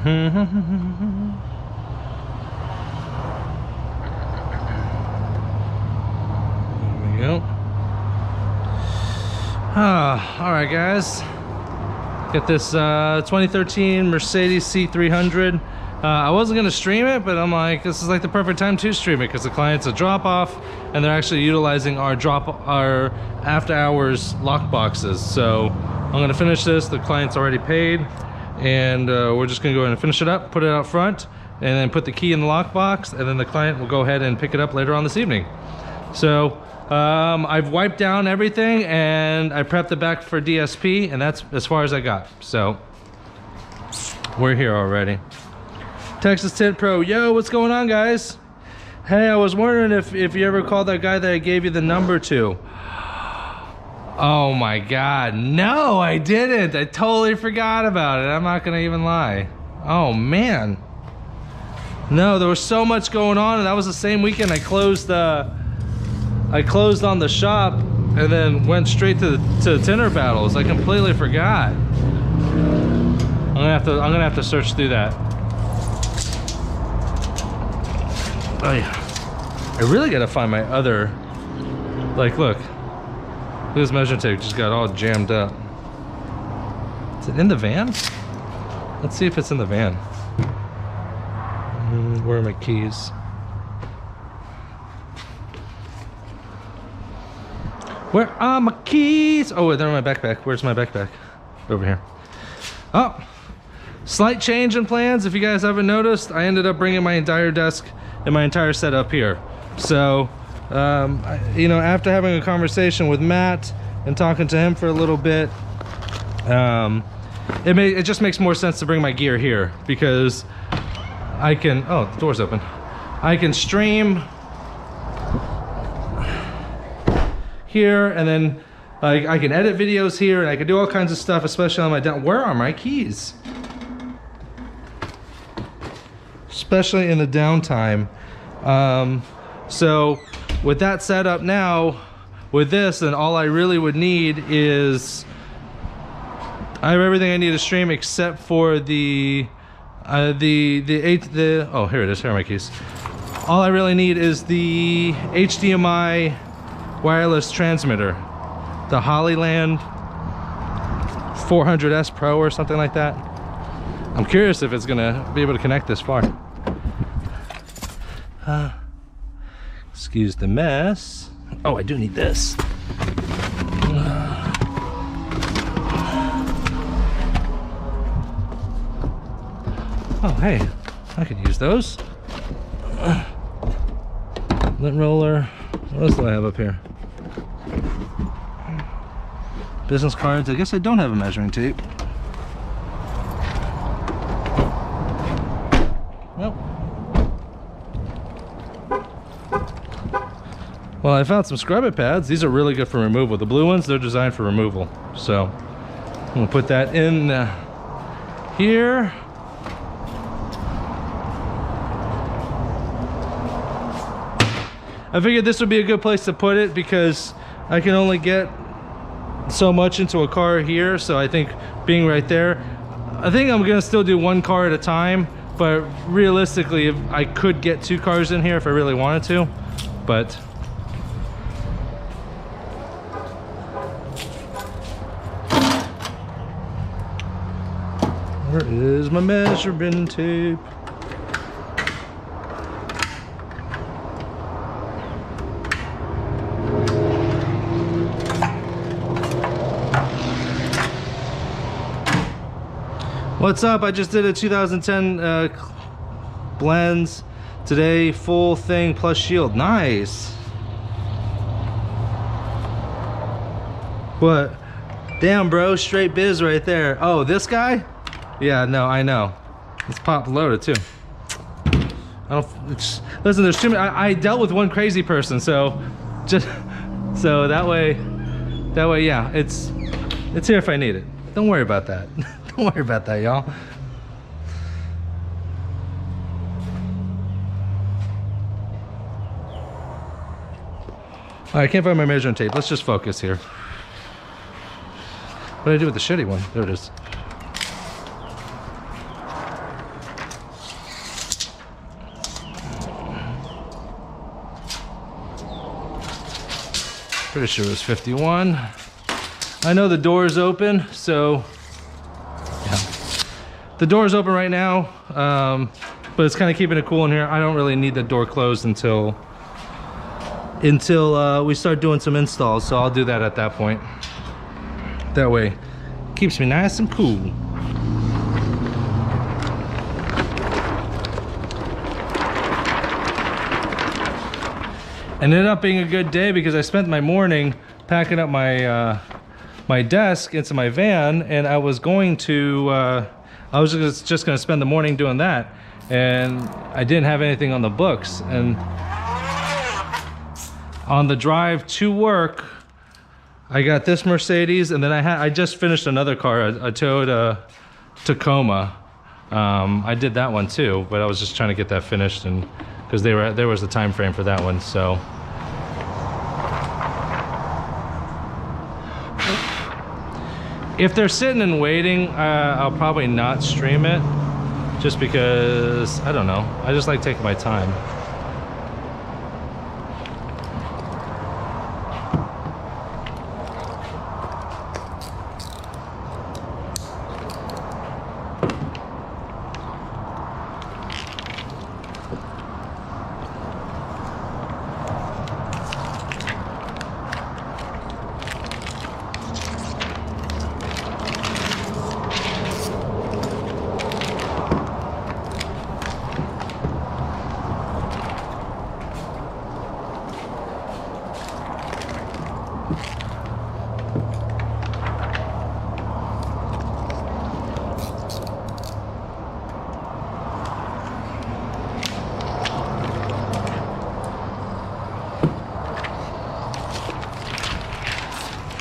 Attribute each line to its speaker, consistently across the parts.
Speaker 1: we go. All right, guys. Got this 2013 Mercedes C300. I wasn't gonna stream it, but I'm like, this is like the perfect time to stream it because the client's a drop off and they're actually utilizing our after hours lock boxes. So I'm gonna finish this. The client's already paid, and we're just gonna go ahead and finish it up, put it out front, and then put the key in the lock box, and then the client will go ahead and pick it up later on this evening. So I've wiped down everything and I prepped it back for DSP, and that's as far as I got. So we're here already. Texas Tint Pro, yo, what's going on, guys? Hey, I was wondering if you ever called that guy that I gave you the number to. Oh my God, no, I didn't. I totally forgot about it. I'm not gonna even lie. Oh man. No, there was so much going on, and that was the same weekend I closed on the shop and then went straight to the Tinter battles. I completely forgot. I'm gonna have to search through that. Oh yeah. I really gotta find my other, like, look at this measuring tape, just got all jammed up. Is it in the van? Let's see if it's in the van. Where are my keys? Where are my keys? Oh, they're in my backpack. Where's my backpack? Over here. Oh, slight change in plans. If you guys haven't noticed, I ended up bringing my entire desk and my entire setup here. So, you know, after having a conversation with Matt and talking to him for a little bit, it just makes more sense to bring my gear here, because I can, oh, the door's open. I can stream here, and then I can edit videos here, and I can do all kinds of stuff, especially on my down. Where are my keys? Especially in the downtime. So with that set up now, with this, then all I really would need is, I have everything I need to stream except for the oh, here it is. Here are my keys. All I really need is the HDMI wireless transmitter, the Hollyland 400S Pro or something like that. I'm curious if it's gonna be able to connect this far. Excuse the mess. Oh, I do need this. Oh, hey, I could use those. Lint roller. What else do I have up here? Business cards. I guess I don't have a measuring tape. Well, I found some scrub it pads. These are really good for removal. The blue ones, they're designed for removal. So I'm gonna put that in here. I figured this would be a good place to put it because I can only get so much into a car here. So I think being right there, I think I'm gonna still do one car at a time, but realistically, if I could get 2 cars in here if I really wanted to, but where is my measuring tape? What's up? I just did a 2010 blends today, full thing plus shield. Nice. What? Damn, bro, straight biz right there. Oh, this guy? Yeah, no, I know. It's pop loaded too. Listen, there's too many. I dealt with one crazy person, so just so that way, yeah, it's here if I need it. Don't worry about that. Don't worry about that, y'all. All right, I can't find my measuring tape. Let's just focus here. What did I do with the shitty one? There it is. Pretty sure it was 51. I know the door is open, so yeah. The door is open right now, but it's kind of keeping it cool in here. I don't really need the door closed until we start doing some installs, so I'll do that at that point. That way, keeps me nice and cool. Ended up being a good day because I spent my morning packing up my my desk into my van, and I was going to I was just going to spend the morning doing that, and I didn't have anything on the books. And on the drive to work, I got this Mercedes, and then I just finished another car, a Toyota Tacoma. I did that one too, but I was just trying to get that finished, and because there was a time frame for that one. So if they're sitting and waiting, I'll probably not stream it, just because, I don't know, I just like taking my time.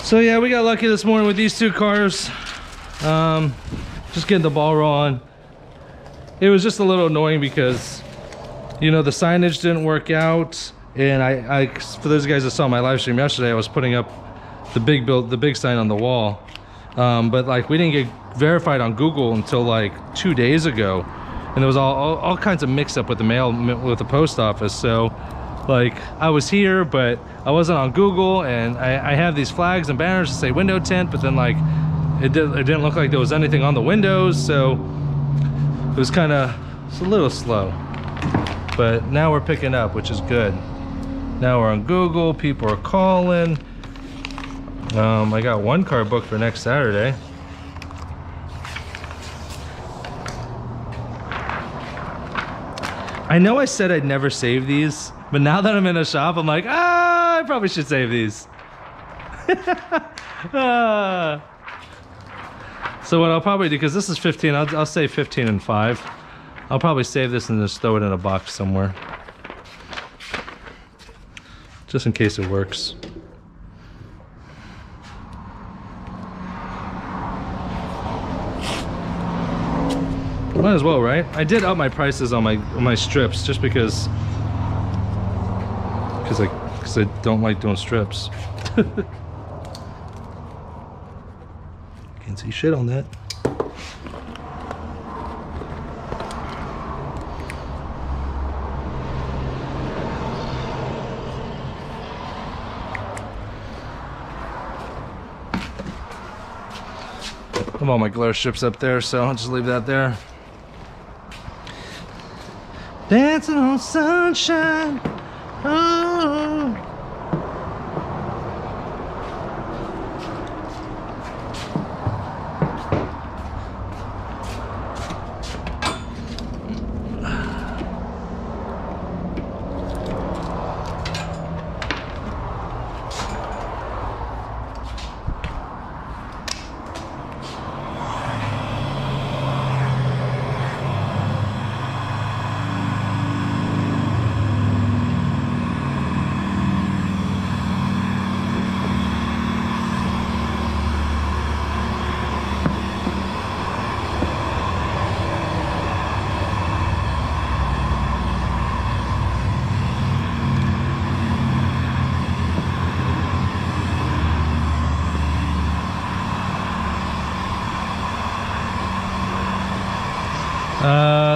Speaker 1: So yeah, we got lucky this morning with these two cars. Just getting the ball rolling. It was just a little annoying because, you know, the signage didn't work out, and I for those guys that saw my live stream yesterday, I was putting up the big sign on the wall, but like we didn't get verified on Google until like 2 days ago, and there was all kinds of mix up with the mail with the post office. So like I was here, but I wasn't on Google, and I have these flags and banners that say window tint, but then like it didn't look like there was anything on the windows, so it was kind of a little slow. But now we're picking up, which is good. Now we're on Google, people are calling. I got one car booked for next Saturday. I know I said I'd never save these, but now that I'm in a shop, I'm like, I probably should save these. So what I'll probably do, because this is 15, I'll say 15 and 5. I'll probably save this and just throw it in a box somewhere, just in case it works. Might as well, right? I did up my prices on my strips just because I don't like doing strips. Can't see shit on that. I have all my glare strips up there, so I'll just leave that there. Dancing on sunshine. Oh.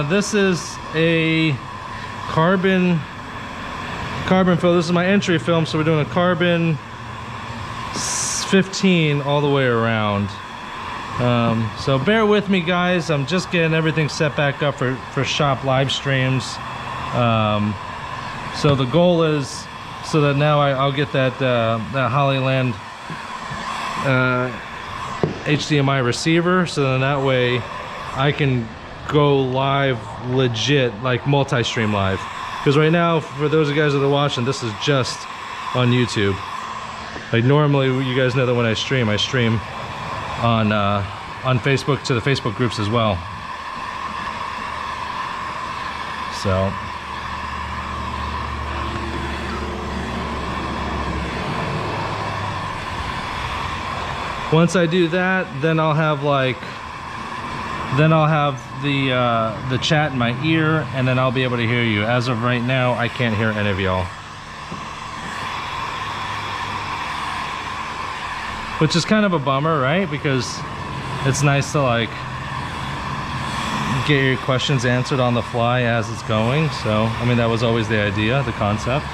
Speaker 1: This is a carbon film. This is my entry film, so we're doing a carbon 15 all the way around. So bear with me, guys. I'm just getting everything set back up for shop live streams. So the goal is so that now I'll get that Hollyland HDMI receiver, so then that way I can go live legit, like multi-stream live. Because right now, for those of you guys that are watching, this is just on YouTube. Like normally, you guys know that when I stream on Facebook to the Facebook groups as well. So once I do that, then I'll have the chat in my ear, and then I'll be able to hear you. As of right now, I can't hear any of y'all. Which is kind of a bummer, right? Because it's nice to like get your questions answered on the fly as it's going. So, I mean, that was always the idea, the concept.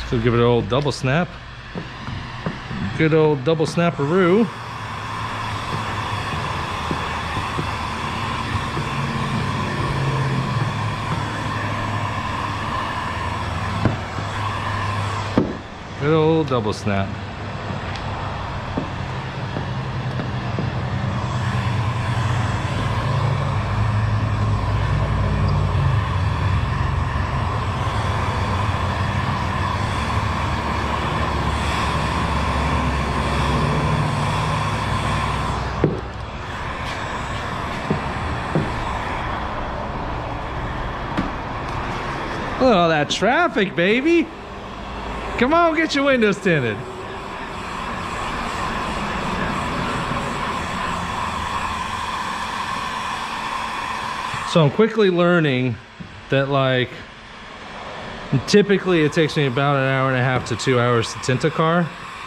Speaker 1: So give it an old double snap. Good old double snapperoo. Good old double snap. Look at all that traffic, baby. Come on, get your windows tinted. So I'm quickly learning that like typically it takes me about an hour and a half to 2 hours to tint a car,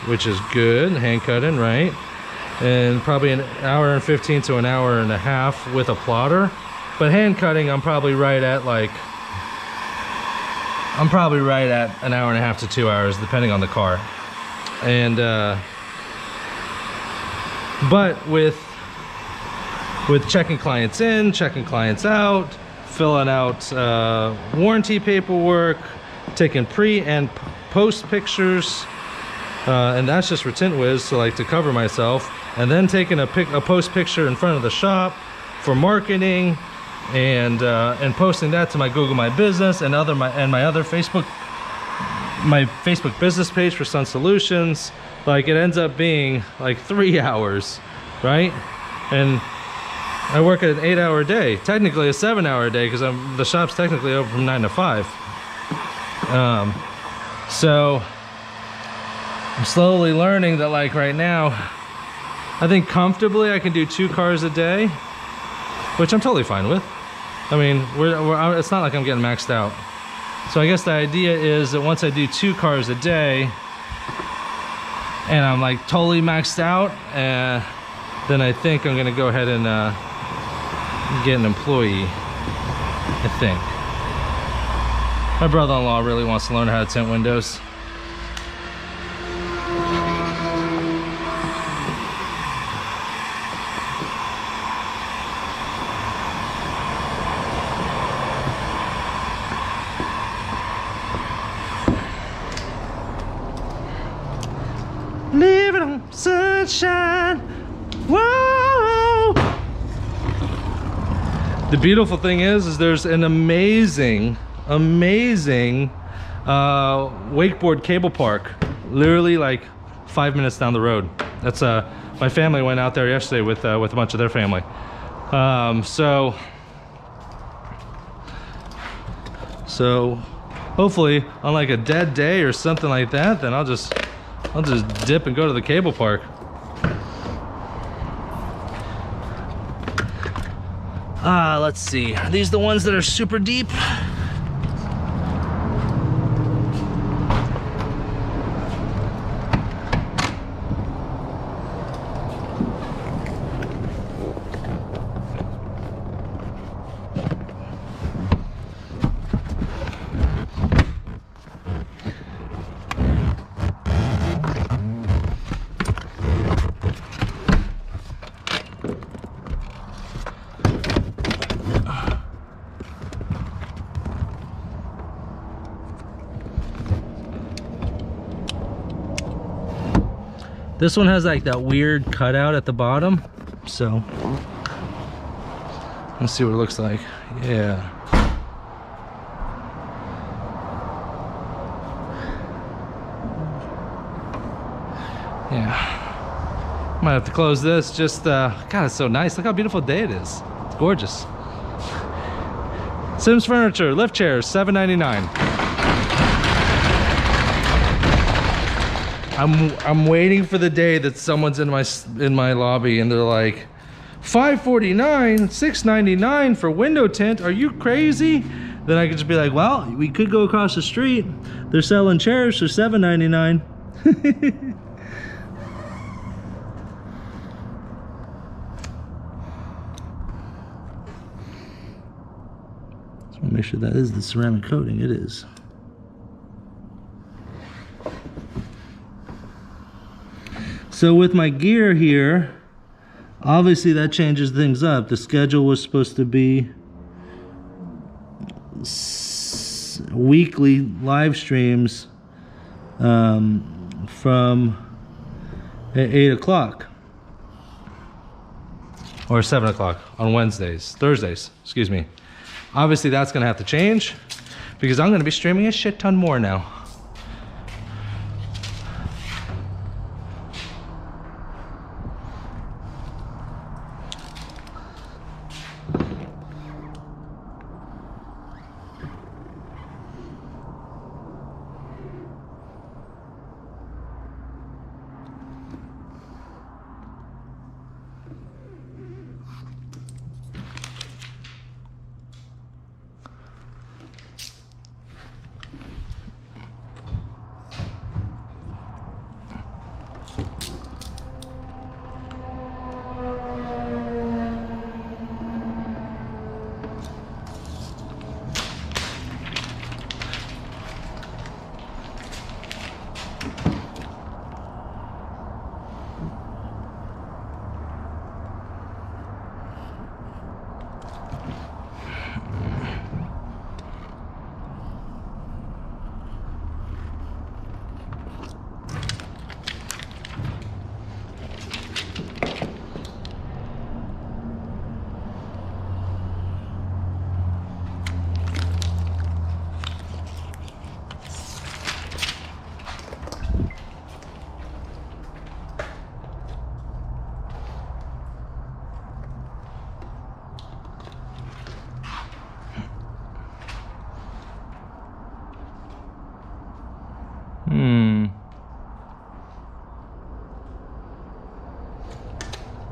Speaker 1: which is good, hand cutting, right? And probably an hour and 15 to an hour and a half with a plotter. But hand cutting, I'm probably right at an hour and a half to 2 hours, depending on the car. And but with checking clients in, checking clients out, filling out warranty paperwork, taking pre and post pictures, and that's just for Tint Wiz, so like to cover myself, and then taking a post picture in front of the shop for marketing, and posting that to my Google My Business and my other Facebook business page for Sun Solutions. Like it ends up being like 3 hours, right? And I work at an 8-hour day, technically a 7-hour day, because the shop's technically open from 9 to 5. So I'm slowly learning that like right now, I think comfortably I can do 2 cars a day, which I'm totally fine with. I mean, it's not like I'm getting maxed out. So I guess the idea is that once I do 2 cars a day and I'm like totally maxed out, then I think I'm gonna go ahead and get an employee, I think. My brother-in-law really wants to learn how to tint windows. Living on sunshine. Whoa! The beautiful thing is there's an amazing wakeboard cable park, literally like 5 minutes down the road. That's my family went out there yesterday with a bunch of their family. So hopefully on like a dead day or something like that, then I'll just dip and go to the cable park. Let's see. Are these the ones that are super deep? This one has like that weird cutout at the bottom. So let's see what it looks like. Yeah. Yeah. Might have to close this. Just God, it's so nice. Look how beautiful day it is. It's gorgeous. Sims Furniture, lift chairs, $7.99. I'm waiting for the day that someone's in my lobby and they're like, $5.49, $6.99 for window tint. Are you crazy? Then I could just be like, well, we could go across the street. They're selling chairs for $7.99. So make sure that is the ceramic coating. It is. So with my gear here, obviously that changes things up. The schedule was supposed to be weekly live streams from 8 o'clock or 7 o'clock on Thursdays, excuse me. Obviously that's gonna have to change because I'm gonna be streaming a shit ton more now.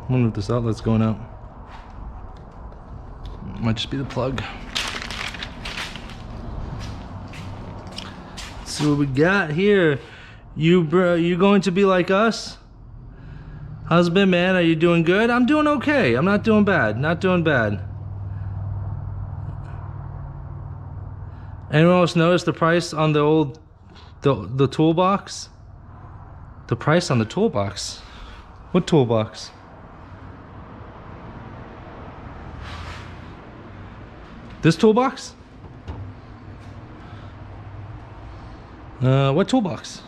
Speaker 1: I wonder if this outlet's going out. Might just be the plug. Let's see what we got here. You going to be like us? How's it been, man? Are you doing good? I'm doing okay. I'm not doing bad. Not doing bad. Anyone else notice the price on the toolbox? The price on the toolbox? What toolbox? This toolbox? What toolbox?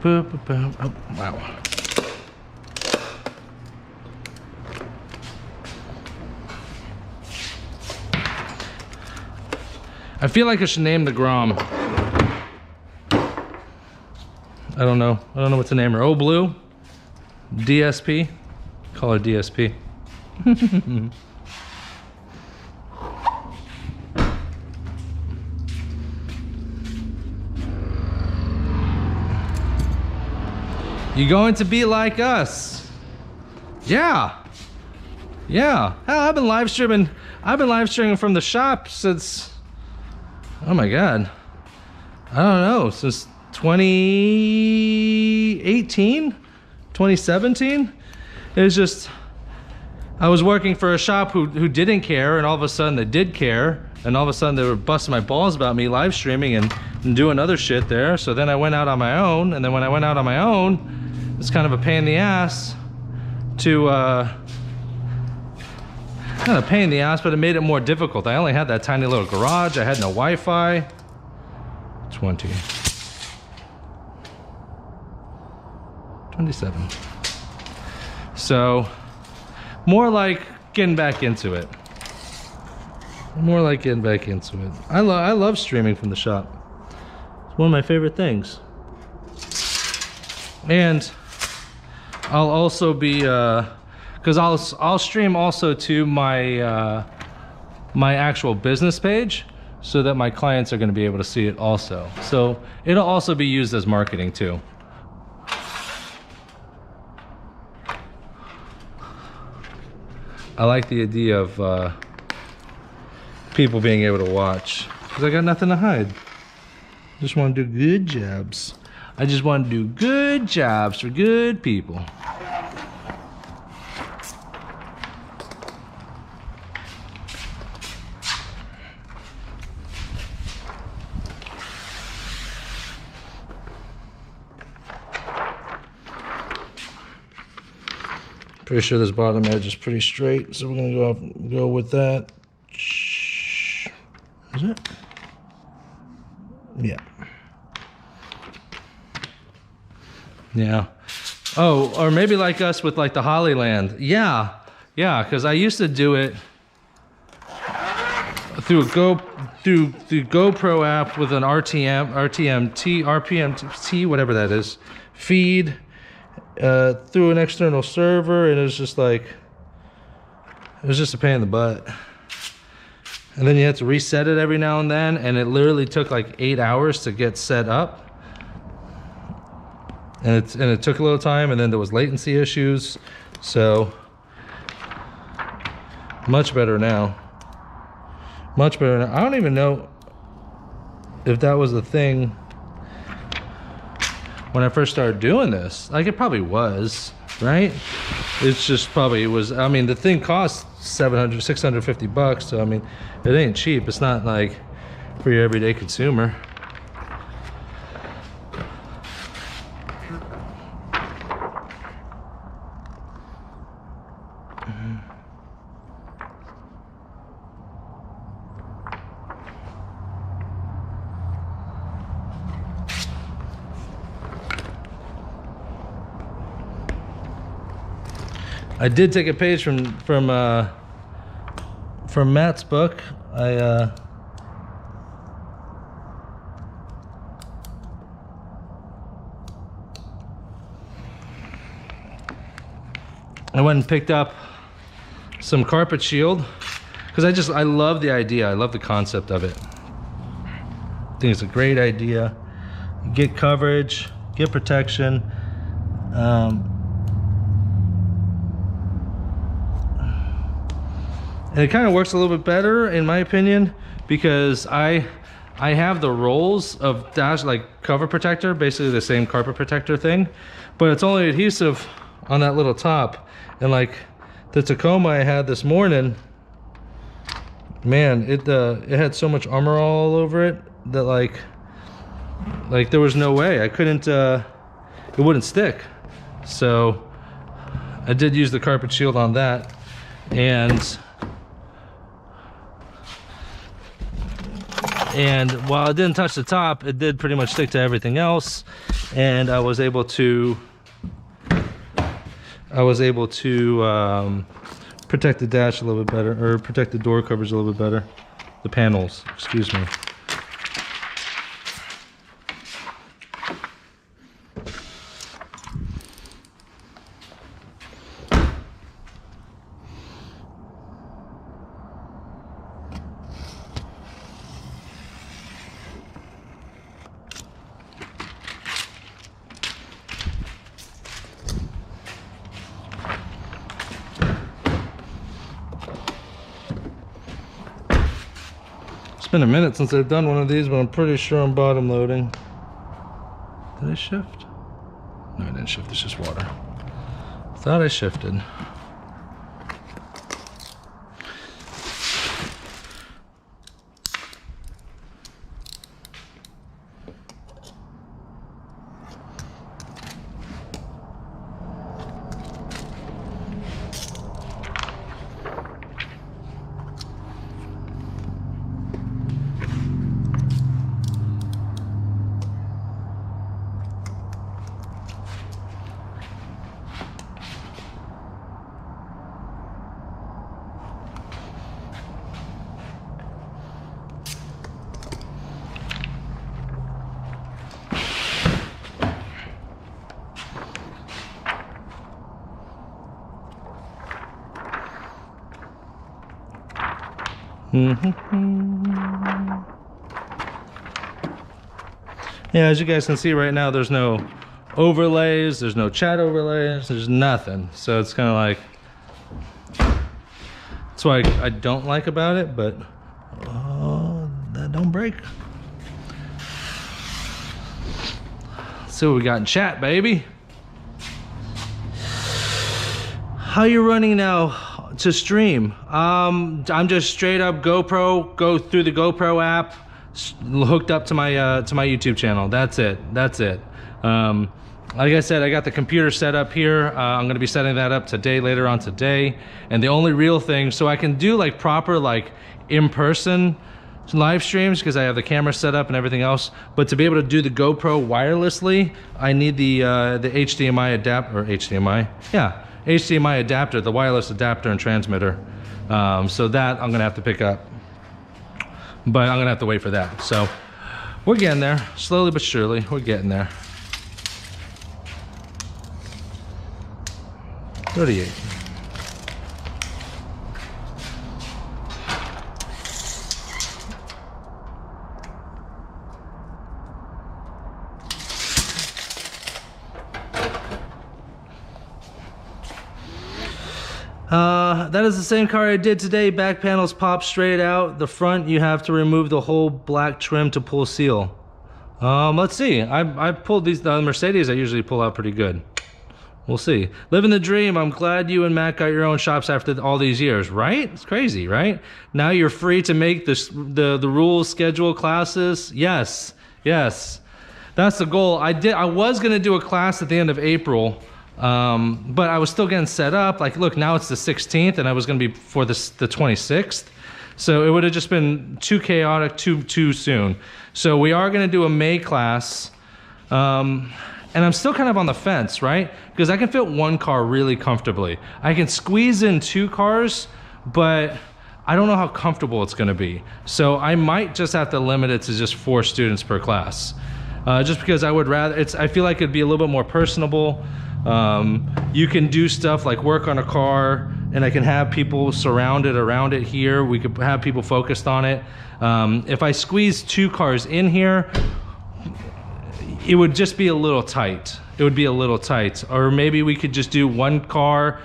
Speaker 1: Oh, wow. I feel like I should name the Grom. I don't know what to name her. Oh, Blue? DSP? Call her DSP. You going to be like us? Yeah. Yeah. Hell, I've been live streaming from the shop since, oh my God, I don't know, since 2018, 2017. It was just, I was working for a shop who didn't care, and all of a sudden they did care, and all of a sudden they were busting my balls about me live streaming and doing other shit there. So then I went out on my own, and then when I went out on my own, it's kind of a pain in the ass to kind of a pain in the ass, but it made it more difficult. I only had that tiny little garage. I had no Wi-Fi. 20. 27. So, more like getting back into it. More like getting back into it. I love streaming from the shop. It's one of my favorite things. And I'll also be, because I'll stream also to my my actual business page, so that my clients are going to be able to see it also. So it'll also be used as marketing too. I like the idea of people being able to watch, because I got nothing to hide. Just want to do good jobs. I just want to do good jobs for good people. Pretty sure this bottom edge is pretty straight, so we're gonna go with that. Is it? Yeah. Yeah. Oh, or maybe like us with like the Hollyland. Yeah. Yeah, because I used to do it through the GoPro app with an RPMT, whatever that is, feed. Through an external server, and it was just like, it was just a pain in the butt. And then you had to reset it every now and then, and it literally took like 8 hours to get set up. And it took a little time, and then there was latency issues. So much better now. Much better now. I don't even know if that was the thing when I first started doing this. Like, it probably was, right? It's just probably, it was, I mean, the thing cost $650, so I mean, it ain't cheap. It's not like for your everyday consumer. I did take a page from Matt's book. I went and picked up some carpet shield, because I love the idea. I love the concept of it. I think it's a great idea. You get coverage, get protection. And it kind of works a little bit better, in my opinion, because I have the rolls of like cover protector, basically the same carpet protector thing, but it's only adhesive on that little top. And like the Tacoma I had this morning, man, it had so much Armor all over it that like there was no way I couldn't, it wouldn't stick. So I did use the carpet shield on that, and while it didn't touch the top, it did pretty much stick to everything else, and I was able to protect the dash a little bit better, or protect the door covers a little bit better, the panels, excuse me. It's been a minute since I've done one of these, but I'm pretty sure I'm bottom loading. Did I shift? No, I didn't shift, it's just water. Thought I shifted. Yeah, as you guys can see right now, there's no overlays, there's no chat overlays, there's nothing. So it's kind of like, that's what I don't like about it, but that don't break. Let's see what we got in chat, baby. How you running now to stream? I'm just straight up GoPro, go through the GoPro app, hooked up to my YouTube channel. That's it. Like I said, I got the computer set up here. I'm gonna be setting that up today, later on today. And the only real thing, so I can do like proper like in-person live streams because I have the camera set up and everything else. But to be able to do the GoPro wirelessly, I need the HDMI adapter, or HDMI, yeah, HDMI adapter, the wireless adapter and transmitter. So that I'm gonna have to pick up, but I'm gonna have to wait for that. So we're getting there, slowly but surely, we're getting there. 38. That is the same car I did today. Back panels pop straight out. The front, you have to remove the whole black trim to pull seal. Let's see. I pulled these, the Mercedes I usually pull out pretty good. We'll see. Living the dream. I'm glad you and Matt got your own shops after all these years, right? It's crazy, right? Now you're free to make the rules, schedule classes. Yes. That's the goal. I was gonna do a class at the end of April. But I was still getting set up. Like, look, now it's the 16th and I was gonna be for the 26th. So it would have just been too chaotic, too soon. So we are gonna do a May class. And I'm still kind of on the fence, right? Because I can fit one car really comfortably. I can squeeze in 2 cars, but I don't know how comfortable it's gonna be. So I might just have to limit it to just 4 students per class. Just because I would rather, I feel like it'd be a little bit more personable. You can do stuff like work on a car and I can have people surrounded around it here. We could have people focused on it. If I squeeze 2 cars in here, it would just be a little tight. It would be a little tight. Or maybe we could just do 1 car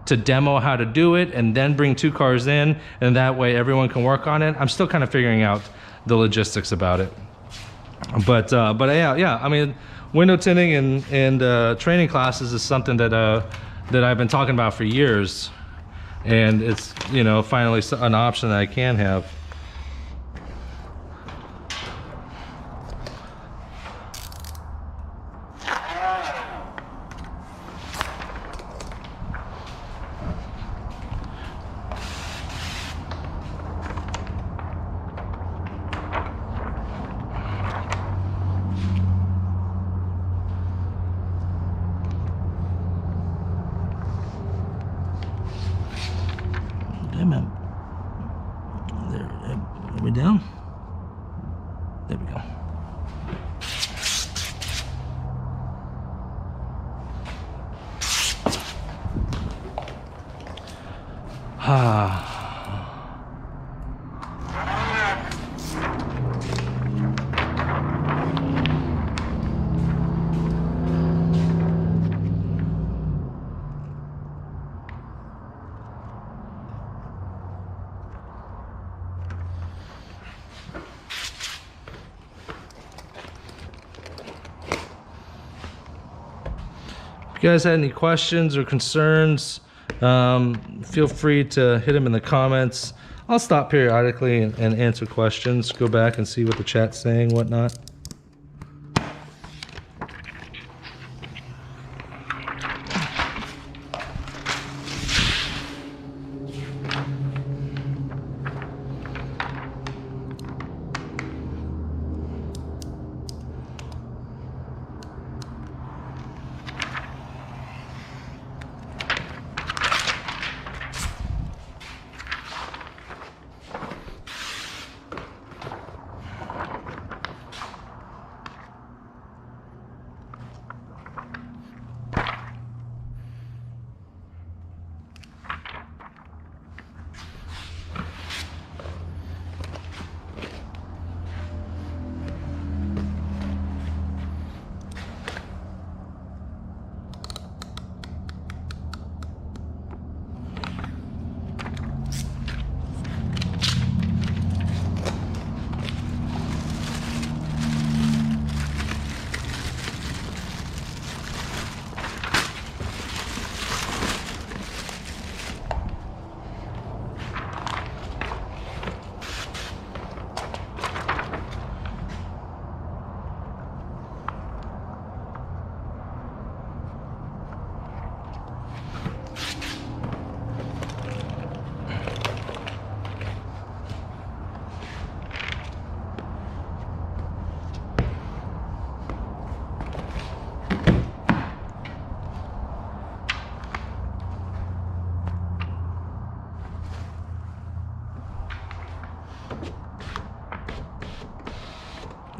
Speaker 1: to demo how to do it and then bring 2 cars in, and that way everyone can work on it. I'm still kind of figuring out the logistics about it. But yeah, I mean, window tinting and training classes is something that I've been talking about for years, and it's, you know, finally an option that I can have. There, are we down? There we go. If you guys had any questions or concerns, feel free to hit them in the comments. I'll stop periodically and answer questions, go back and see what the chat's saying, whatnot.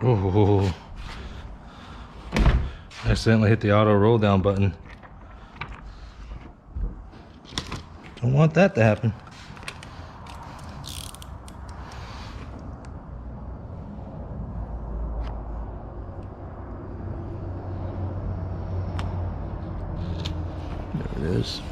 Speaker 1: Oh, accidentally hit the auto roll down button. Don't want that to happen. There it is.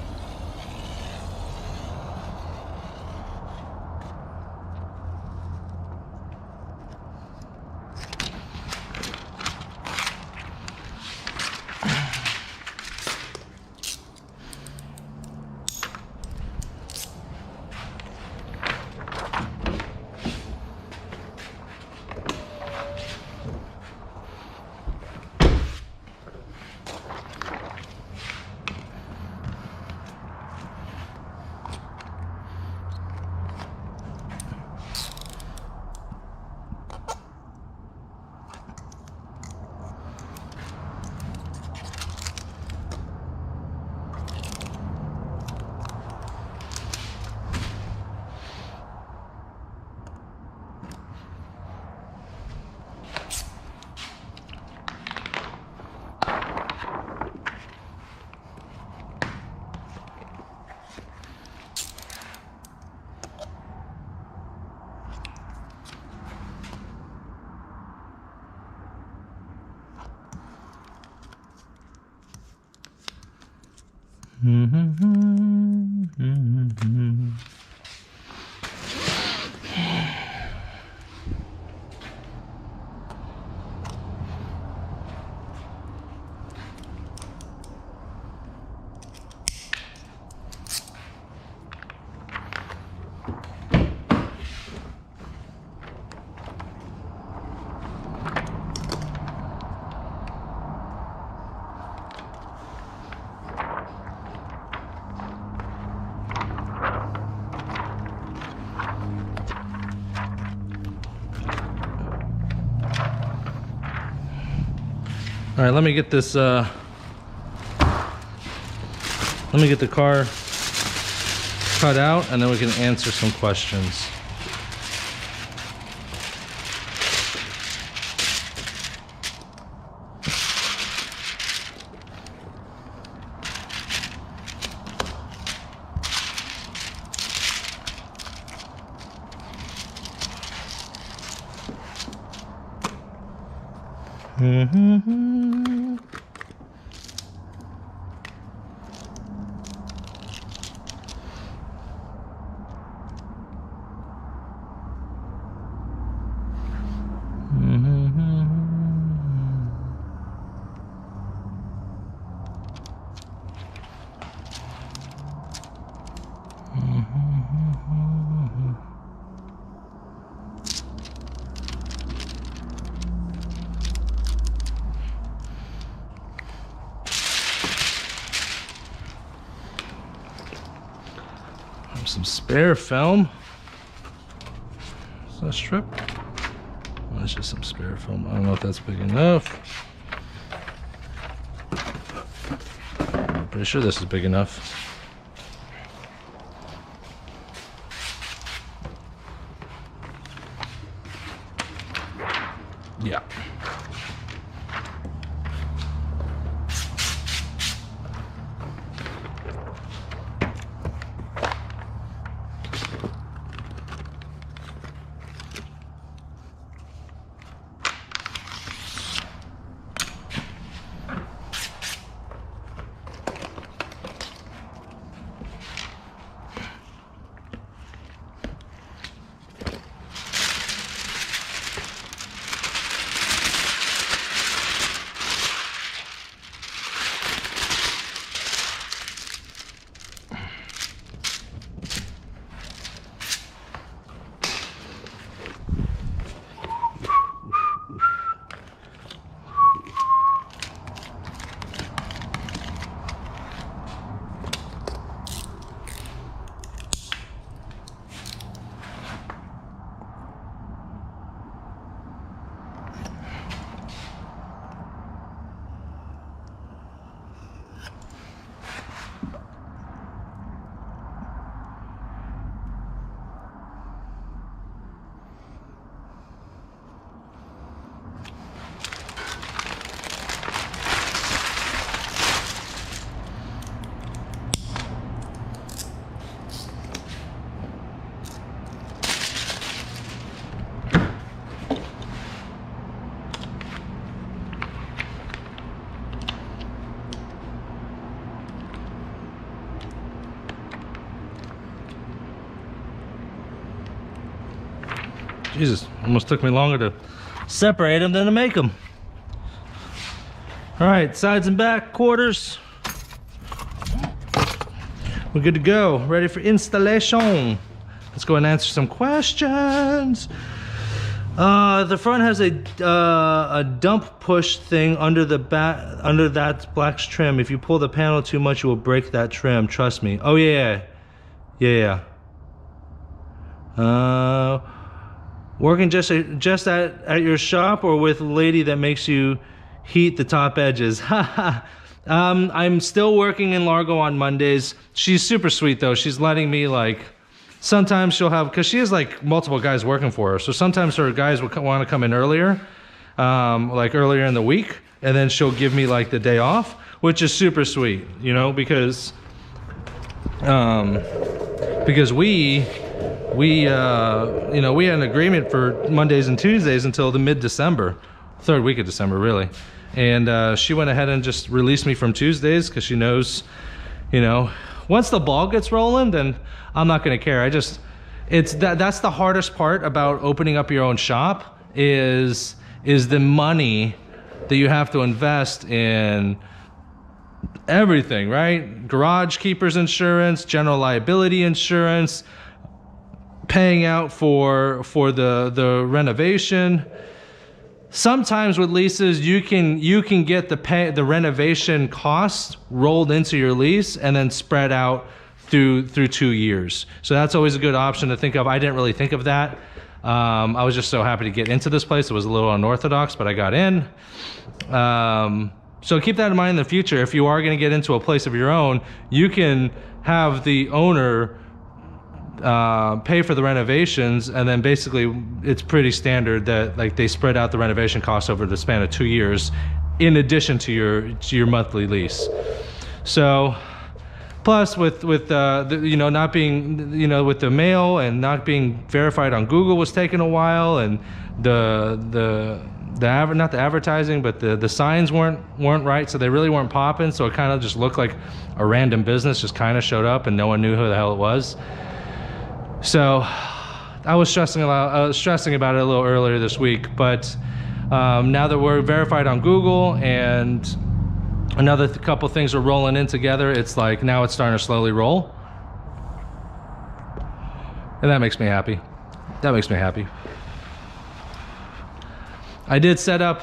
Speaker 1: All right, let me get this, let me get the car cut out and then we can answer some questions. Some spare film. Is that a strip? Oh, that's just some spare film. I don't know if that's big enough. I'm pretty sure this is big enough. Yeah. Jesus, almost took me longer to separate them than to make them. All right, sides and back quarters. We're good to go, ready for installation. Let's go and answer some questions. The front has a dump push thing under that black trim. If you pull the panel too much, you will break that trim. Trust me. Oh yeah. Working just at your shop or with a lady that makes you heat the top edges. I'm still working in Largo on Mondays. She's super sweet though. She's letting me like. Sometimes she'll have, because she has like multiple guys working for her, so sometimes her guys will want to come in earlier, like earlier in the week, and then she'll give me like the day off, which is super sweet, you know, because we you know, we had an agreement for Mondays and Tuesdays until the mid-December, third week of December really, and she went ahead and just released me from Tuesdays because she knows, you know, once the ball gets rolling, then I'm not gonna care. That's the hardest part about opening up your own shop is the money that you have to invest in everything, right? Garage keeper's insurance, general liability insurance, paying out for the renovation. Sometimes with leases, you can get the renovation costs rolled into your lease and then spread out through 2 years. So that's always a good option to think of. I didn't really think of that. I was just so happy to get into this place. It was a little unorthodox, but I got in. So keep that in mind in the future. If you are going to get into a place of your own, you can have the owner pay for the renovations, and then basically it's pretty standard that like they spread out the renovation costs over the span of 2 years in addition to your monthly lease. So plus with you know, not being, you know, with the mail and not being verified on Google was taking a while, and not the advertising, but the signs weren't right, so they really weren't popping, so it kind of just looked like a random business just kind of showed up and no one knew who the hell it was. So I was stressing about it a little earlier this week, but now that we're verified on Google and another couple things are rolling in together, it's like now it's starting to slowly roll, and that makes me happy. That makes me happy. I did set up.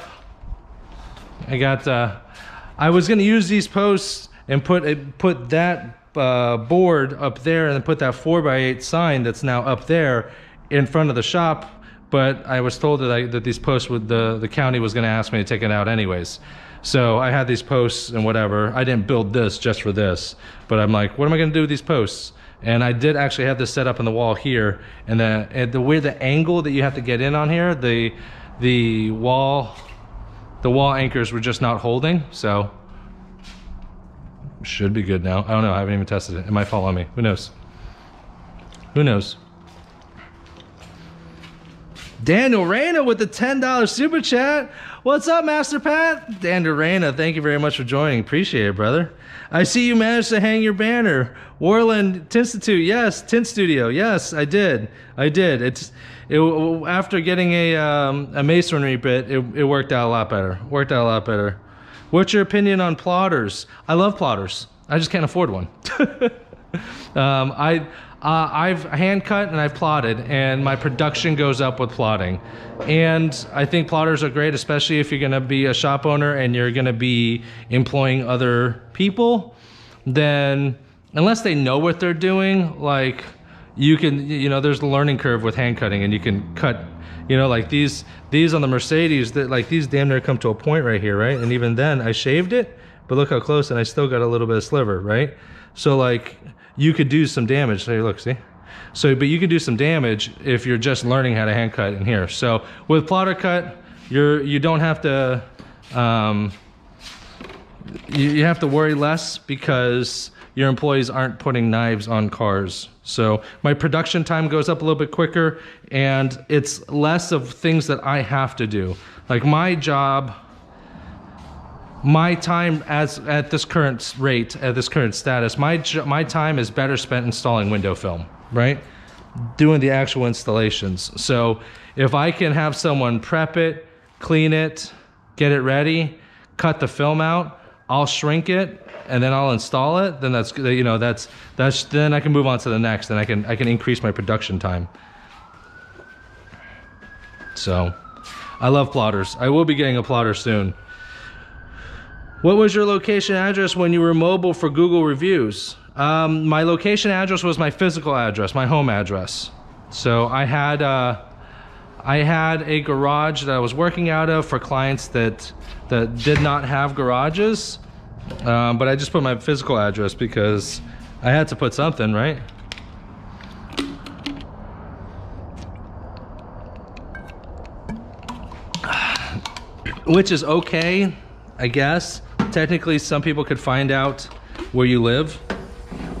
Speaker 1: I was going to use these posts and put that board up there and then put that 4x8 sign that's now up there in front of the shop, but I was told that these posts the county was going to ask me to take it out anyways. So I had these posts and whatever. I didn't build this just for this, but I'm like, what am I going to do with these posts? And I did actually have this set up in the wall here, and the way the angle that you have to get in on here, the wall anchors were just not holding, so should be good now. I don't know, I haven't even tested it. It might fall on me, who knows? Who knows? Daniel Reyna with the $10 super chat. What's up, Master Pat? Daniel Reyna, thank you very much for joining. Appreciate it, brother. I see you managed to hang your banner. Warland Tint Institute, yes. Tint Studio, yes, I did. After getting a masonry bit, it worked out a lot better. What's your opinion on plotters? I love plotters. I just can't afford one. I've hand cut and I've plotted, and my production goes up with plotting. And I think plotters are great, especially if you're gonna be a shop owner and you're gonna be employing other people. Then, unless they know what they're doing, like there's the learning curve with hand cutting, and you can cut, like these on the Mercedes, that like these damn near come to a point right here, right? And even then I shaved it, but look how close, and I still got a little bit of sliver, right? So like you could do some damage. So look, see? So, but you could do some damage if you're just learning how to hand cut in here. So with plotter cut, you don't have to, you have to worry less because your employees aren't putting knives on cars. So my production time goes up a little bit quicker, and it's less of things that I have to do. Like my job, my time at this current rate, at this current status, my time is better spent installing window film, right? doing the actual installations. So if I can have someone prep it, clean it, get it ready, cut the film out, I'll shrink it, and then I'll install it, then that's, you know, that's then I can move on to the next, and I can increase my production time. So I love plotters. I will be getting a plotter soon. What was your location address when you were mobile for Google reviews? My location address was my physical address, my home address. So I had a garage that I was working out of for clients that did not have garages, but I just put my physical address because I had to put something, right? Which is okay, I guess. Technically, some people could find out where you live,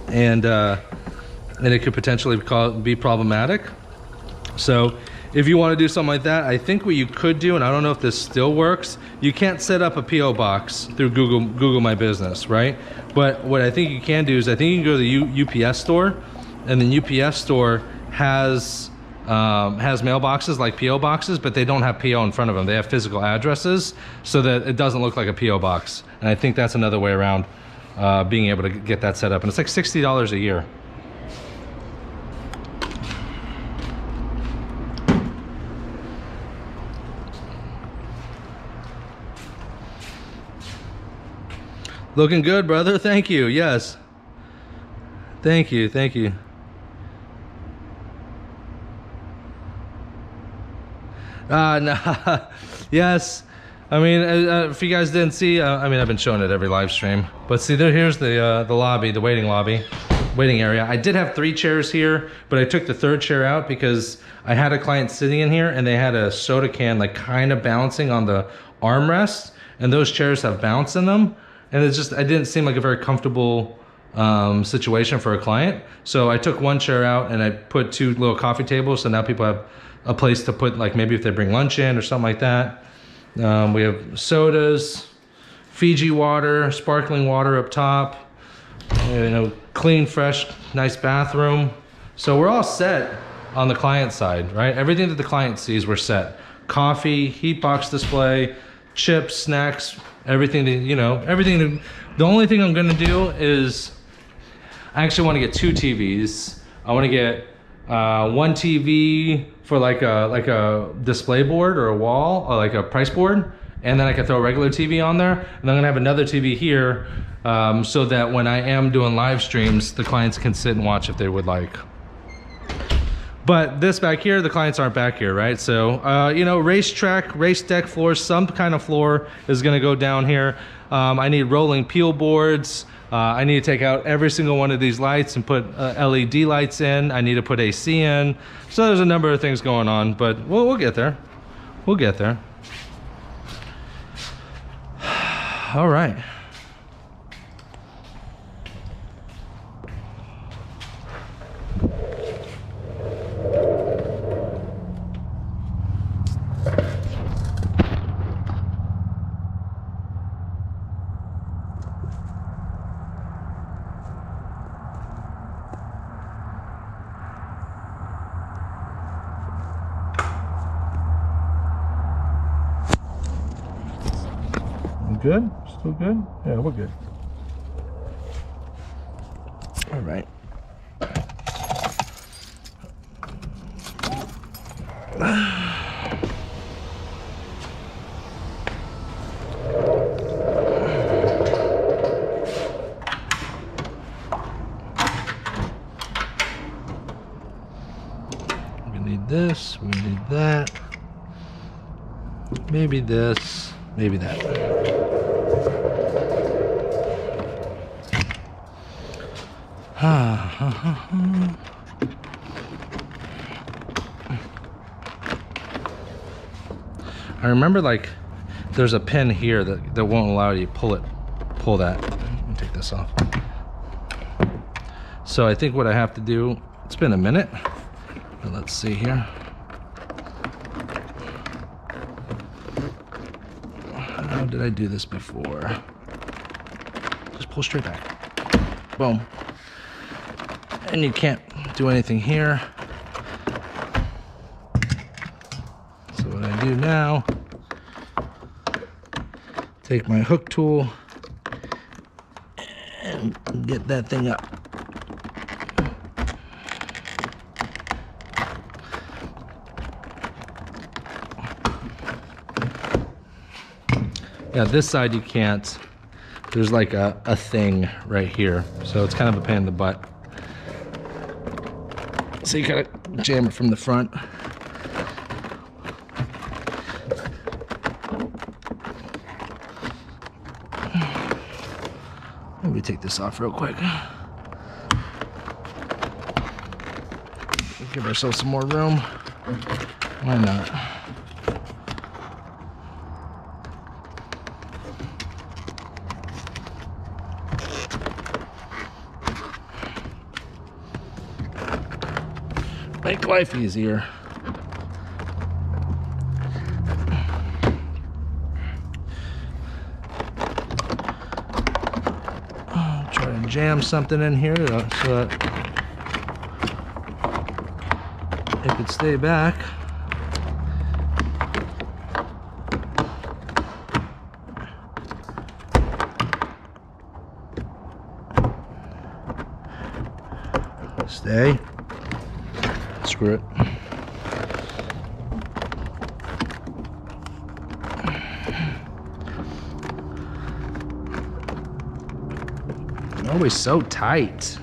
Speaker 1: and it could potentially be problematic. So if you want to do something like that, I think what you could do, and I don't know if this still works, you can't set up a PO box through Google My Business, right? But what I think you can do is I think you can go to the UPS store, and the UPS store has mailboxes like PO boxes, but they don't have PO in front of them. They have physical addresses so that it doesn't look like a PO box. And I think that's another way around being able to get that set up. And it's like $60 a year. Looking good, brother. Thank you. Yes. Thank you. Thank you. No. Yes. I mean, if you guys didn't see, I mean, I've been showing it every live stream. But see, here's the lobby, the waiting area. I did have 3 chairs here, but I took the 3rd chair out because I had a client sitting in here and they had a soda can like kind of bouncing on the armrest, and those chairs have bounce in them, and it didn't seem like a very comfortable situation for a client. So I took 1 chair out and I put 2 little coffee tables, so now people have a place to put, like maybe if they bring lunch in or something like that. We have sodas, Fiji water, sparkling water up top, you know, clean, fresh, nice bathroom. So we're all set on the client side, right? Everything that the client sees, we're set. Coffee, heat box display, chips, snacks, everything, you know, everything. The only thing I'm gonna do is I actually want to get 2 TVs. I want to get 1 TV for like a display board or a wall, or like a price board, and then I can throw a regular TV on there, and I'm gonna have another TV here so that when I am doing live streams, the clients can sit and watch if they would like. But this back here, the clients aren't back here, right? So you know, race deck floor, some kind of floor is gonna go down here. I need rolling peel boards. I need to take out every single one of these lights and put LED lights in. I need to put AC in. So there's a number of things going on, but we'll get there. We'll get there. All right. Good? Still good? Yeah, we're good. All right. We need this, we need that. Maybe this, maybe that. I remember, like, there's a pin here that won't allow you to pull that. Let me take this off. So I think what I have to do, it's been a minute, but let's see here. How did I do this before? Just pull straight back. Boom. And you can't do anything here. take my hook tool and get that thing up. Yeah, this side you can't. There's like a thing right here, so it's kind of a pain in the butt. So you gotta jam it from the front. Let me take this off real quick. Give ourselves some more room. Why not? Make life easier. Try to jam something in here so that it could stay back. Stay. Screw it. Always so tight.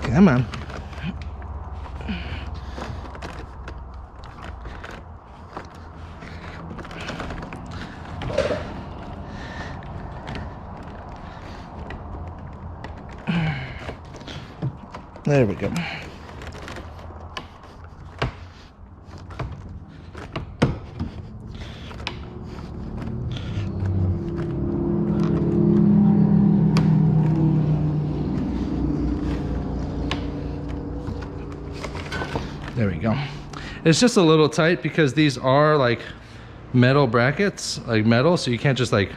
Speaker 1: Come on. There we go. There we go. It's just a little tight because these are like metal brackets, like metal, so you can't just like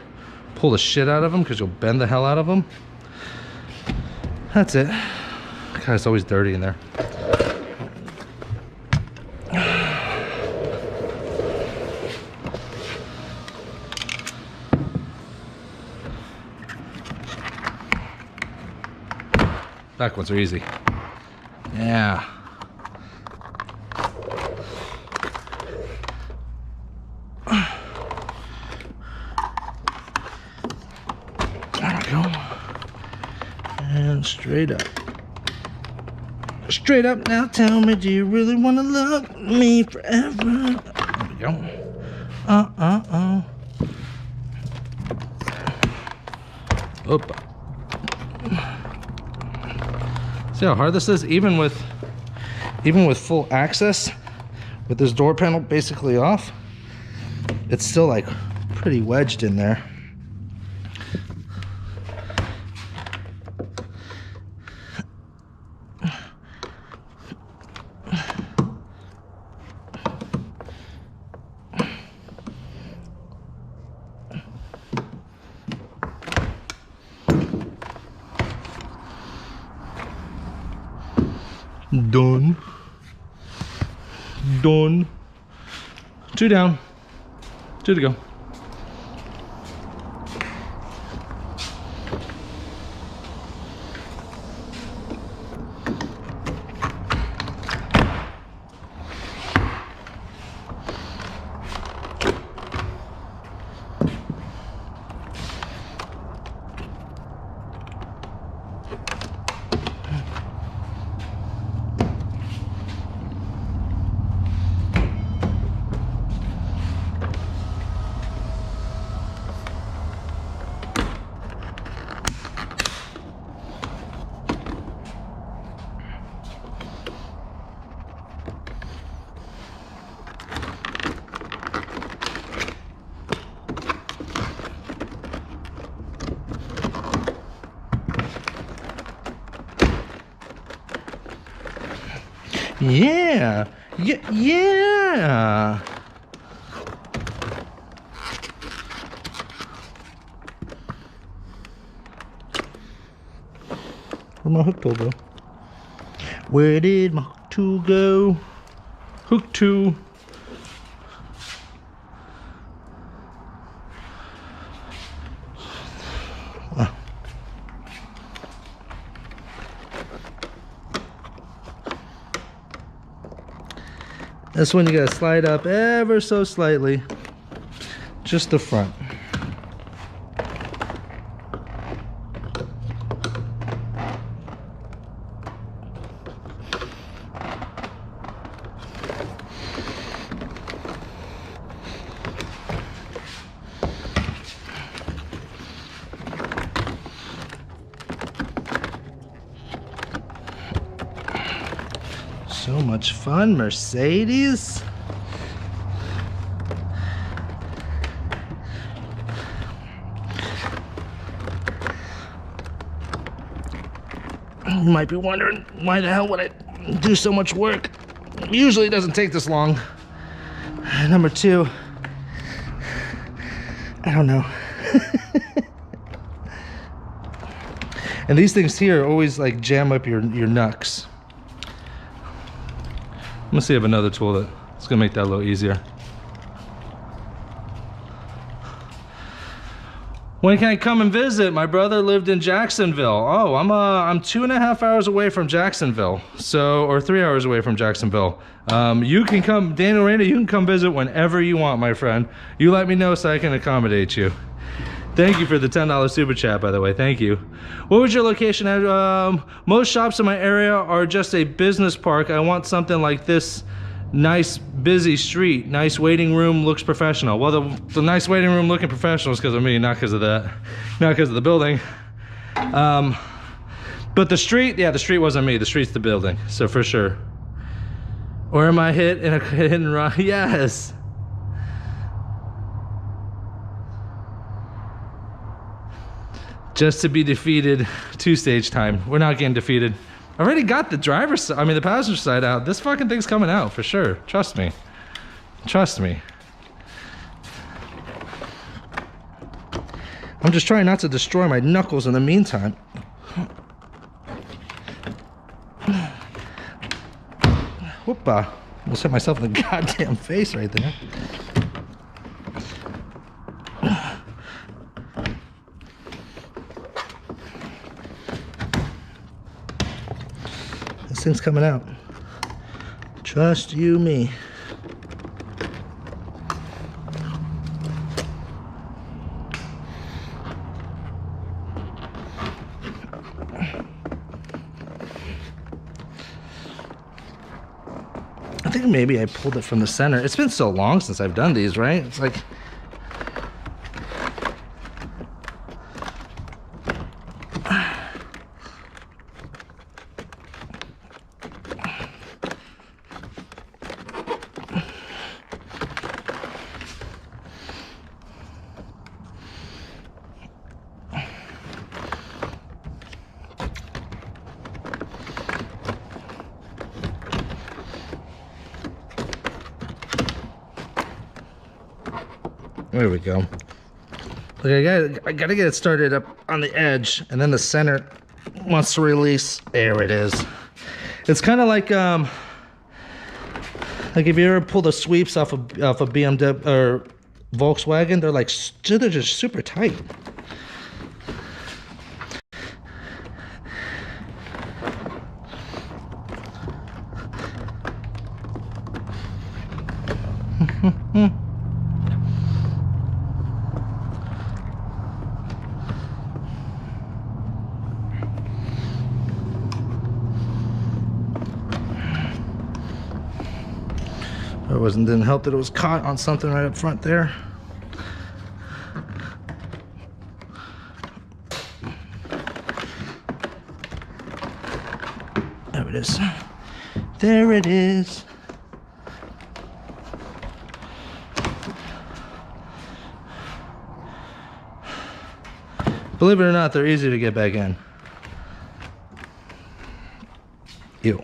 Speaker 1: pull the shit out of them because you'll bend the hell out of them. That's it. God, it's always dirty in there. Back ones are easy. Yeah. There we go. And straight up. Straight up now, tell me, do you really want to love me forever? There we go. Oop. See how hard this is? Even with full access, with this door panel basically off, it's still like pretty wedged in there. Done. Done. 2 down. 2 to go. Yeah. Yeah. Yeah. Where'd my hook tool go? Where did my hook tool go? Hook tool. This one you gotta slide up ever so slightly, just the front. So much fun, Mercedes. You might be wondering, why the hell would I do so much work? Usually it doesn't take this long. Number two, I don't know. And these things here always like jam up your knucks. I'm gonna see if I have another tool that's gonna make that a little easier. When can I come and visit? My brother lived in Jacksonville. Oh, I'm 2.5 hours away from Jacksonville. So, or 3 hours away from Jacksonville. You can come, Daniel Randa, you can come visit whenever you want, my friend. You let me know so I can accommodate you. Thank you for the $10 super chat, by the way. Thank you. What was your location at? Most shops in my area are just a business park. I want something like this. Nice, busy street. Nice waiting room, looks professional. Well, the nice waiting room looking professional is because of me, not because of that. Not because of the building. But the street, yeah, the street wasn't me. The street's the building, so for sure. Or am I hit in a hit and run? Yes. Just to be defeated, 2-stage time. We're not getting defeated. I already got the driver's side, I mean the passenger side out. This fucking thing's coming out for sure. Trust me. Trust me. I'm just trying not to destroy my knuckles in the meantime. Whoopa. Almost hit myself in the goddamn face right there. This thing's coming out. Trust you me. I think maybe I pulled it from the center. It's been so long since I've done these, right? It's like... There we go. Look, I gotta get it started up on the edge, and then the center wants to release. There it is. It's kind of like if you ever pull the sweeps off a BMW or Volkswagen, they're just super tight. Didn't help that it was caught on something right up front there. There it is. There it is. Believe it or not, they're easy to get back in. Ew.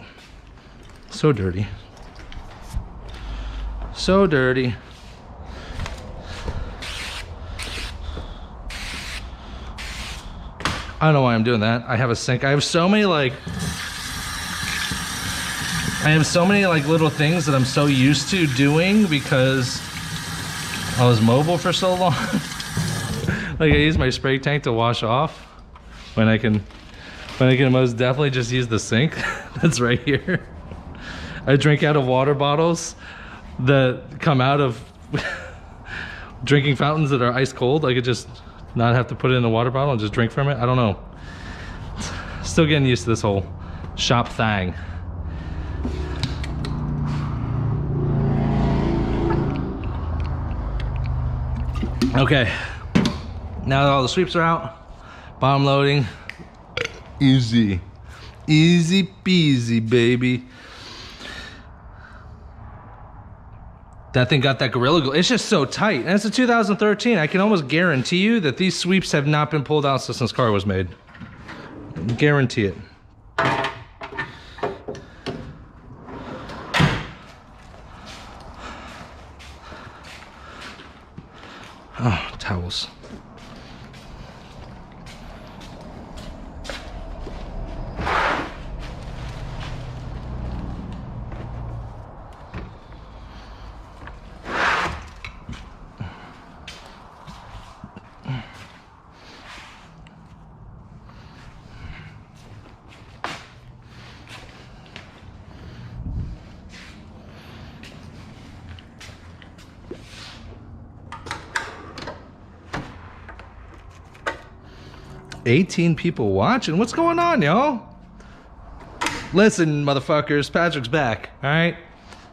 Speaker 1: So dirty. So dirty. I don't know why I'm doing that. I have a sink. I have so many like little things that I'm so used to doing because I was mobile for so long. Like I use my spray tank to wash off when I can most definitely just use the sink that's right here. I drink out of water bottles that come out of drinking fountains that are ice cold. I could just not have to put it in a water bottle and just drink from it. I don't know. Still getting used to this whole shop thing. Okay, now that all the sweeps are out, bottom loading, easy peasy, baby. That thing got that Gorilla Glue. It's just so tight, and it's a 2013. I can almost guarantee you that these sweeps have not been pulled out since this car was made. Guarantee it. Oh, towels. $18 people watching. What's going on, y'all? Listen, motherfuckers, Patrick's back. All right,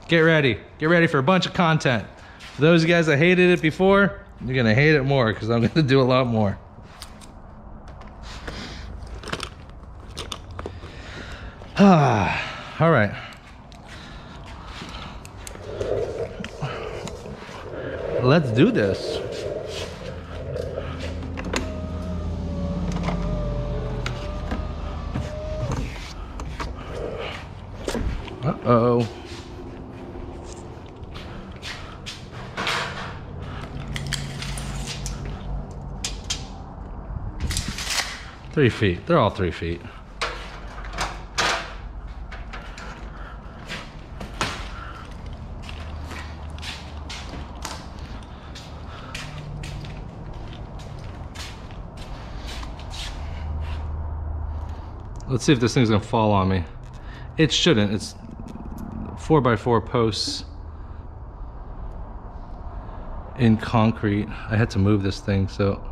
Speaker 1: get ready for a bunch of content. For those of you guys that hated it before, you're gonna hate it more because I'm gonna do a lot more. All right. Let's do this. Uh-oh. Three feet. They're all 3 feet. Let's see if this thing's gonna fall on me. It shouldn't. It's 4x4 posts in concrete. I had to move this thing, so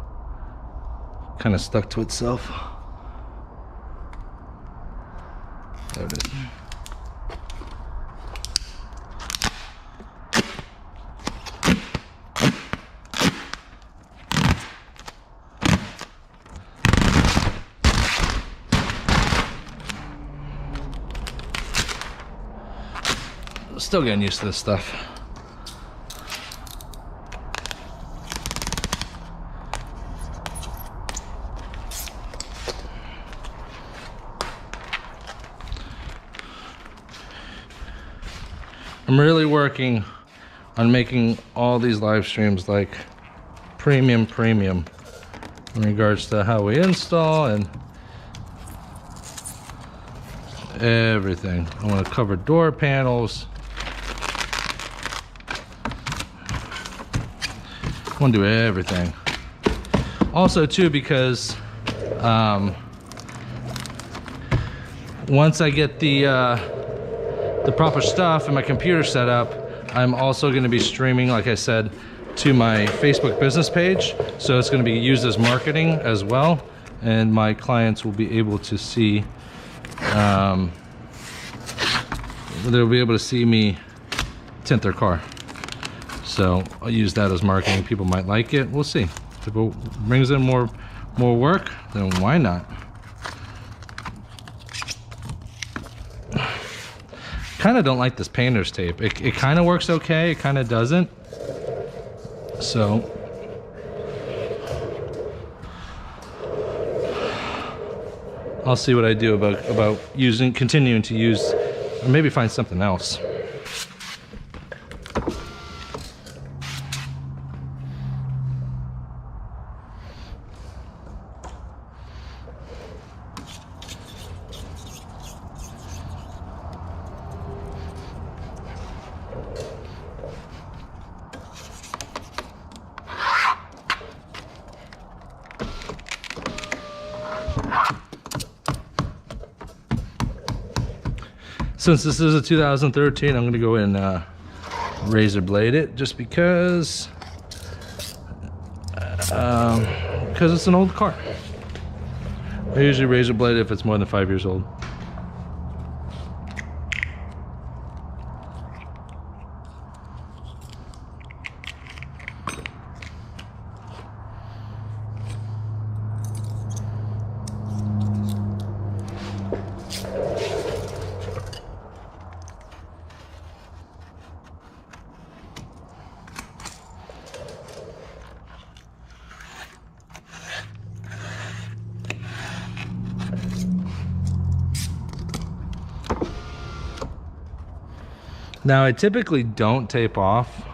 Speaker 1: it kind of stuck to itself. There it is. Still getting used to this stuff. I'm really working on making all these live streams like premium in regards to how we install and everything. I want to cover door panels. I want to do everything. Also too, because once I get the proper stuff and my computer set up, I'm also going to be streaming, like I said, to my Facebook business page. So it's going to be used as marketing as well, and my clients will be able to see they'll be able to see me tint their car. So I'll use that as marketing. People might like it. We'll see. If it brings in more work, then why not? Kind of don't like this painter's tape. It kind of works okay. It kind of doesn't. So I'll see what I do about continuing to use Or maybe find something else. Since this is a 2013, I'm going to go in razor blade it, just because it's an old car. I usually razor blade it if it's more than 5 years old. Now I typically don't tape off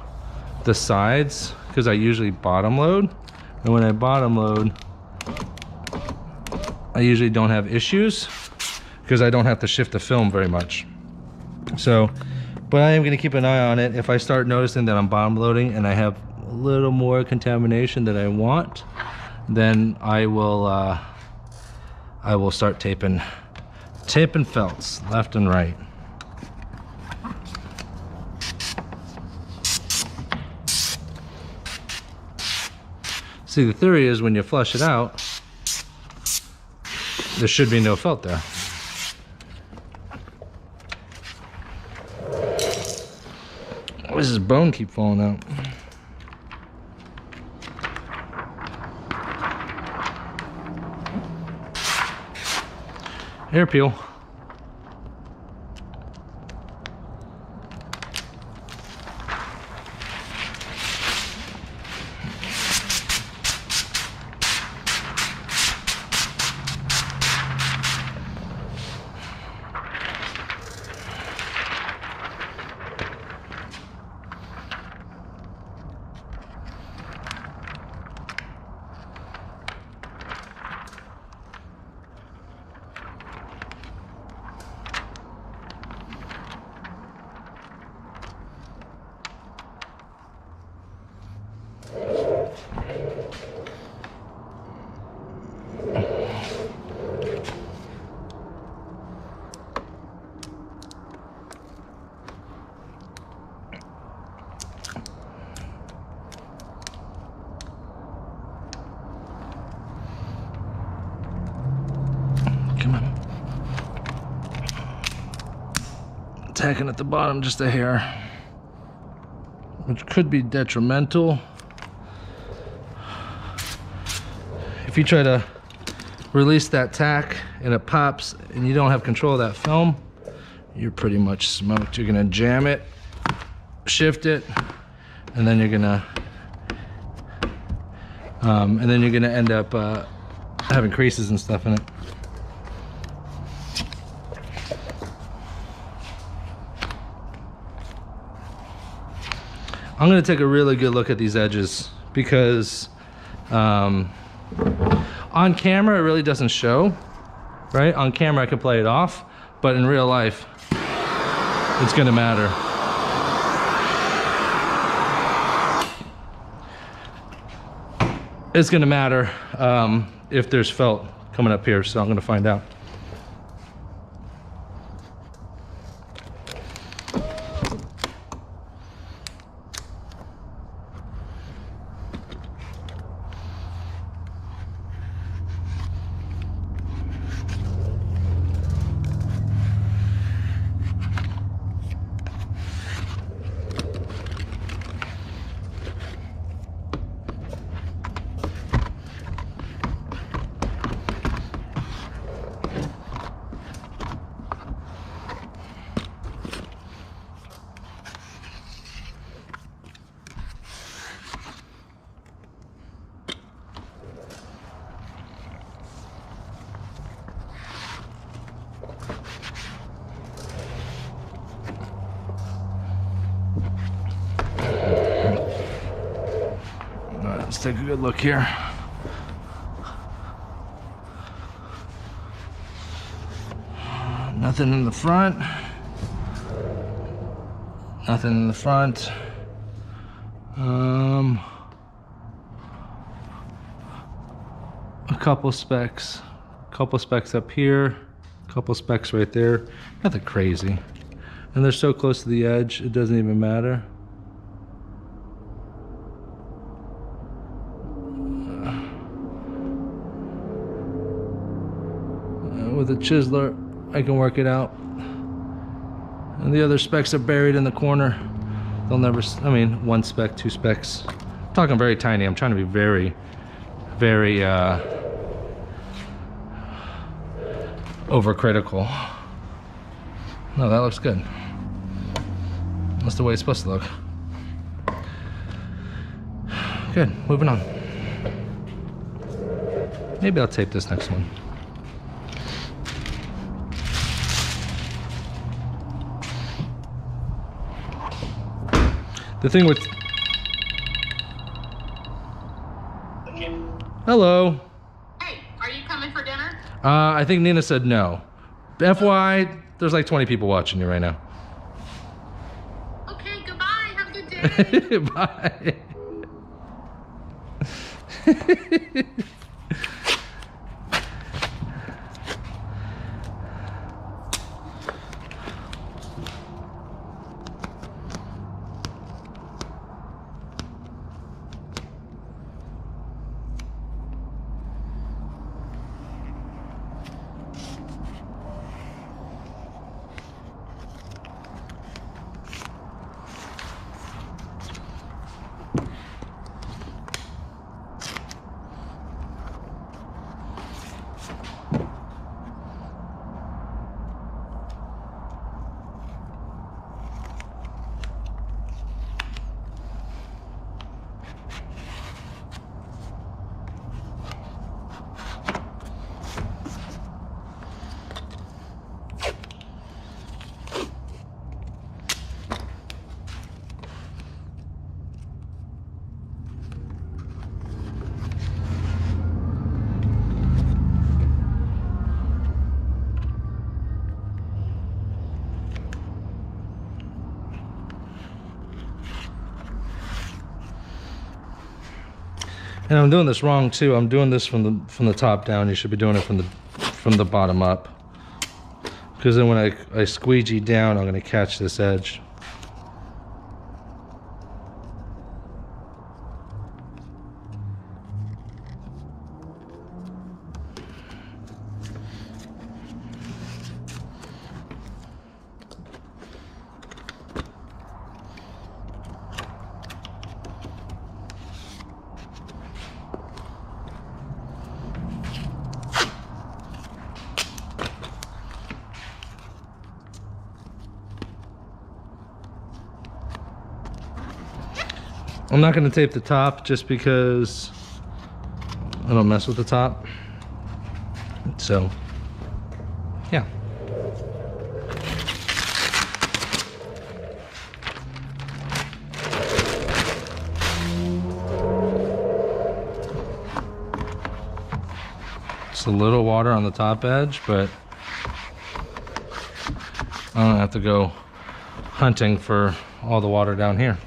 Speaker 1: the sides because I usually bottom load, and when I bottom load I usually don't have issues because I don't have to shift the film very much. So, but I am going to keep an eye on it. If I start noticing that I'm bottom loading and I have a little more contamination than I want, then I will start taping felts left and right. See, the theory is when you flush it out, there should be no felt there. Why does this bone keep falling out? Air peel. Come on. Tacking at the bottom just a hair, which could be detrimental. If you try to release that tack and it pops and you don't have control of that film, you're pretty much smoked. You're gonna jam it, shift it, and then you're gonna end up having creases and stuff in it. I'm gonna take a really good look at these edges because on camera it really doesn't show, right? On camera I can play it off, but in real life it's gonna matter. It's gonna matter if there's felt coming up here, so I'm gonna find out. Let's take a good look here. Nothing in the front. Nothing in the front. A couple specks. Couple specks up here. Couple specks right there. Nothing crazy. And they're so close to the edge, it doesn't even matter. With a chiseler, I can work it out. And the other specks are buried in the corner. They'll never, I mean, one speck, two specks. I'm talking very tiny. I'm trying to be very, very overcritical. No, that looks good. That's the way it's supposed to look. Good, moving on. Maybe I'll tape this next one. The thing with...
Speaker 2: Okay.
Speaker 1: Hello.
Speaker 3: Hey, are you coming for dinner?
Speaker 1: I think Nina said no. FYI, there's like 20 people watching you right now.
Speaker 3: Okay, goodbye. Have a good day.
Speaker 1: Bye. And I'm doing this wrong too. I'm doing this from the top down. You should be doing it from the bottom up. Because then when I squeegee down, I'm gonna catch this edge. I'm not going to tape the top just because I don't mess with the top. So, yeah. Just a little water on the top edge, but I don't have to go hunting for all the water down here.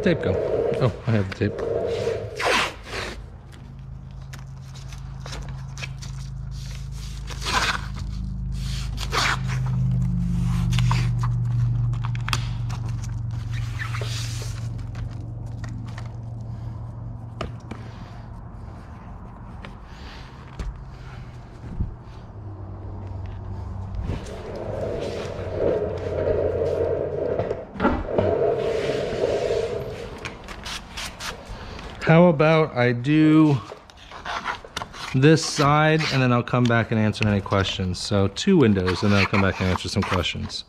Speaker 1: the tape go? Oh, I have the tape. How about I do this side and then I'll come back and answer any questions. So 2 windows and then I'll come back and answer some questions.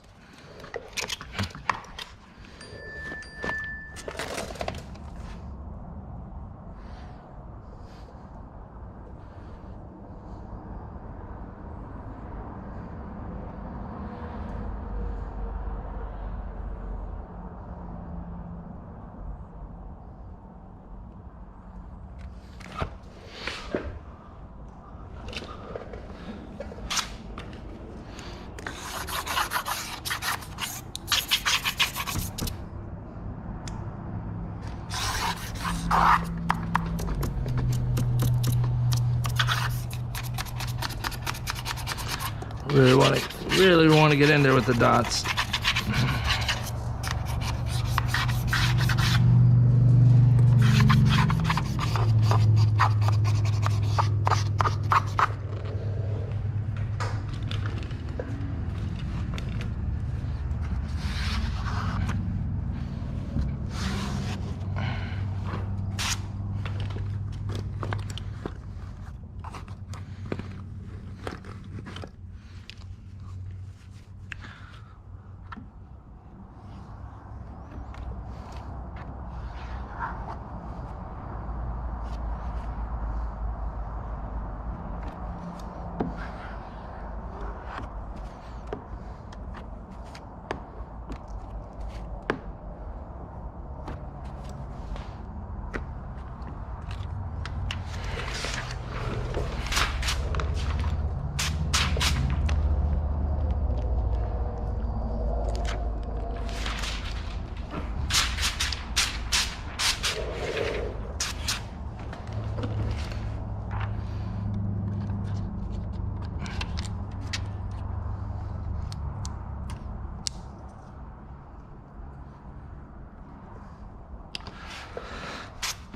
Speaker 1: Really want to get in there with the dots.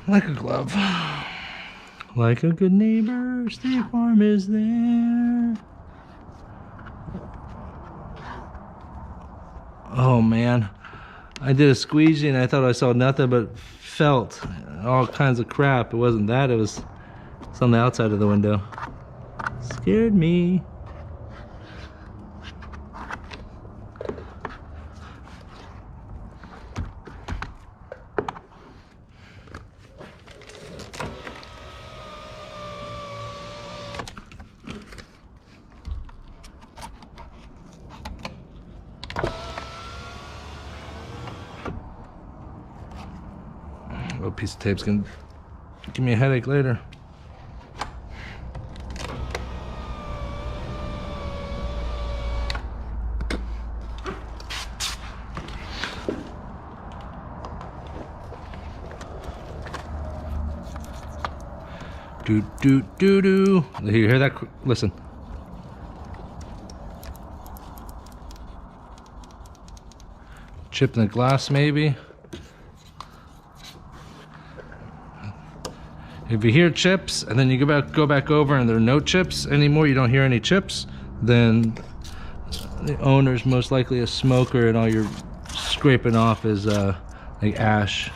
Speaker 1: Like a glove. Like a good neighbor, State Farm is there. Oh man, I did a squeegee and I thought I saw nothing but felt all kinds of crap. It wasn't that, it's on the outside of the window. Scared me. A piece of tape's gonna give me a headache later. Do do do do. You hear that? Listen. Chip in the glass, maybe. If you hear chips and then you go back over and there are no chips anymore, you don't hear any chips, then the owner's most likely a smoker and all you're scraping off is like ash.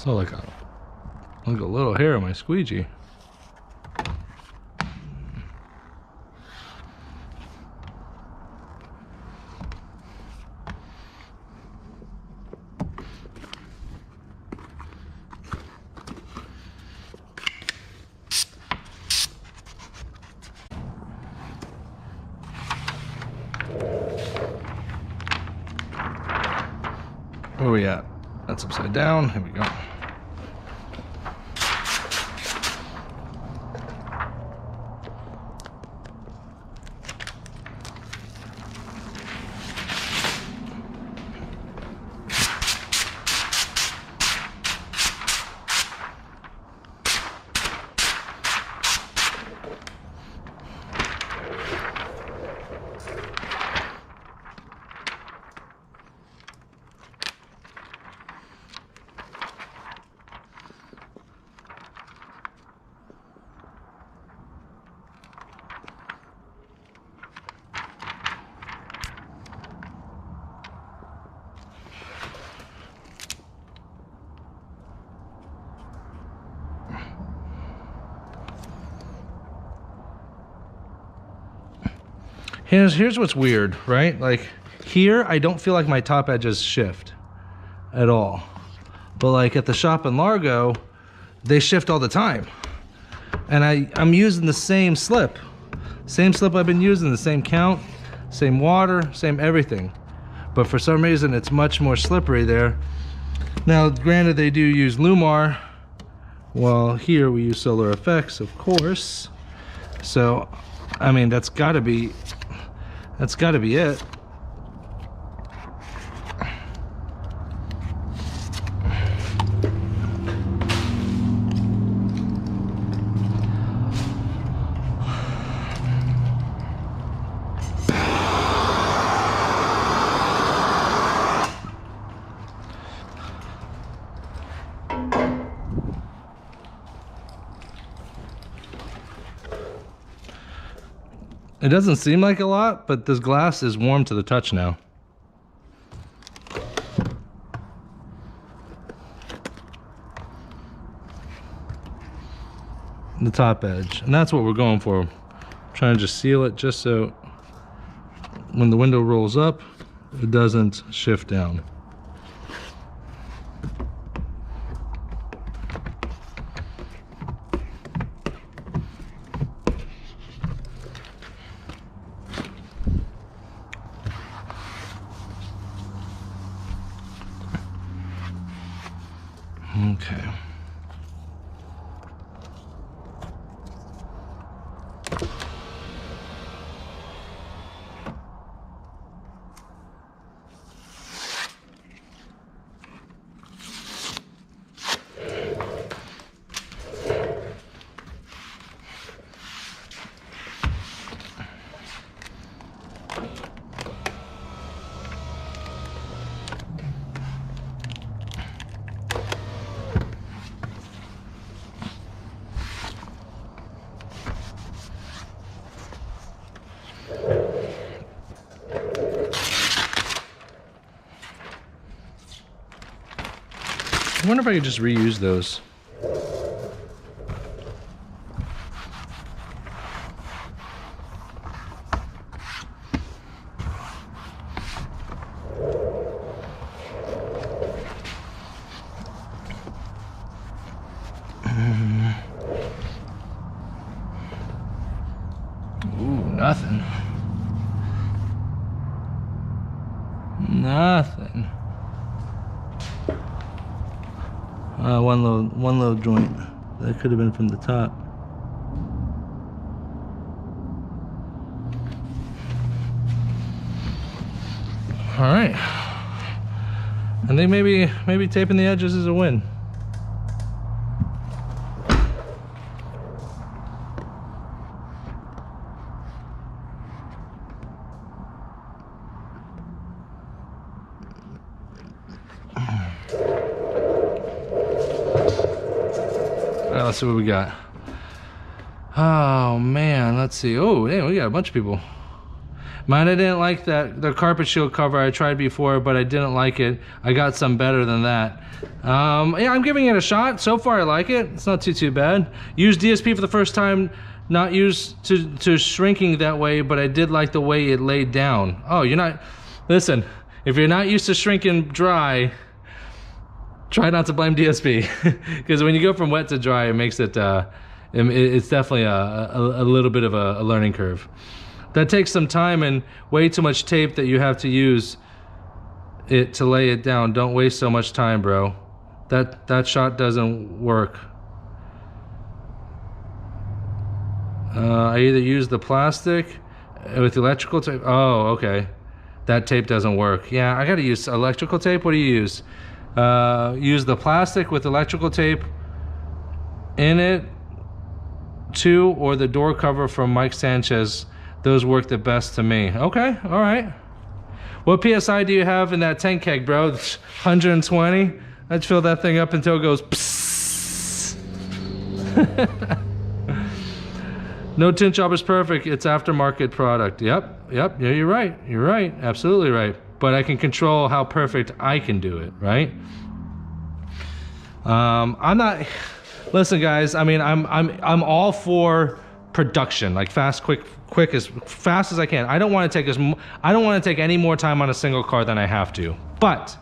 Speaker 1: So like a little hair on my squeegee. Where are we at? That's upside down. Here we go. Here's what's weird, right? Like here, I don't feel like my top edges shift at all. But like at the shop in Largo, they shift all the time. And I'm using the same slip. Same slip I've been using, the same count, same water, same everything. But for some reason, it's much more slippery there. Now, granted, they do use Lumar. Well, here we use Solar Effects, of course. So, I mean, that's gotta be it. It doesn't seem like a lot, but this glass is warm to the touch now. The top edge, and that's what we're going for. I'm trying to just seal it just so when the window rolls up, it doesn't shift down. Okay. I wonder if I could just reuse those. Ooh, nothing. Nothing. One low joint. That could have been from the top. All right. I think maybe taping the edges is a win. Let's see what we got. Oh man, let's see. Oh, hey, we got a bunch of people. Mine, I didn't like that. The carpet shield cover I tried before, but I didn't like it. I got some better than that. Yeah, I'm giving it a shot. So far, I like it. It's not too bad. Used DSP for the first time. Not used to shrinking that way, but I did like the way it laid down. Oh, you're not... Listen, if you're not used to shrinking dry, try not to blame DSP. Because when you go from wet to dry, it makes it... it's definitely a little bit of a learning curve. That takes some time and way too much tape that you have to use it to lay it down. Don't waste so much time, bro. That shot doesn't work. I either use the plastic with electrical tape. Oh, okay. That tape doesn't work. Yeah, I gotta use electrical tape. What do you use? Use the plastic with electrical tape in it too, or the door cover from Mike Sanchez. Those work the best to me. Okay, all right. What PSI do you have in that tank keg, bro? 120? I'd fill that thing up until it goes psss. No tint job is perfect. It's aftermarket product. Yep. Yeah, you're right. You're right. Absolutely right. But I can control how perfect I can do it, right? I'm not... Listen, guys, I mean, I'm all for production, like fast, quick as fast as I can. I don't want to take any more time on a single car than I have to. But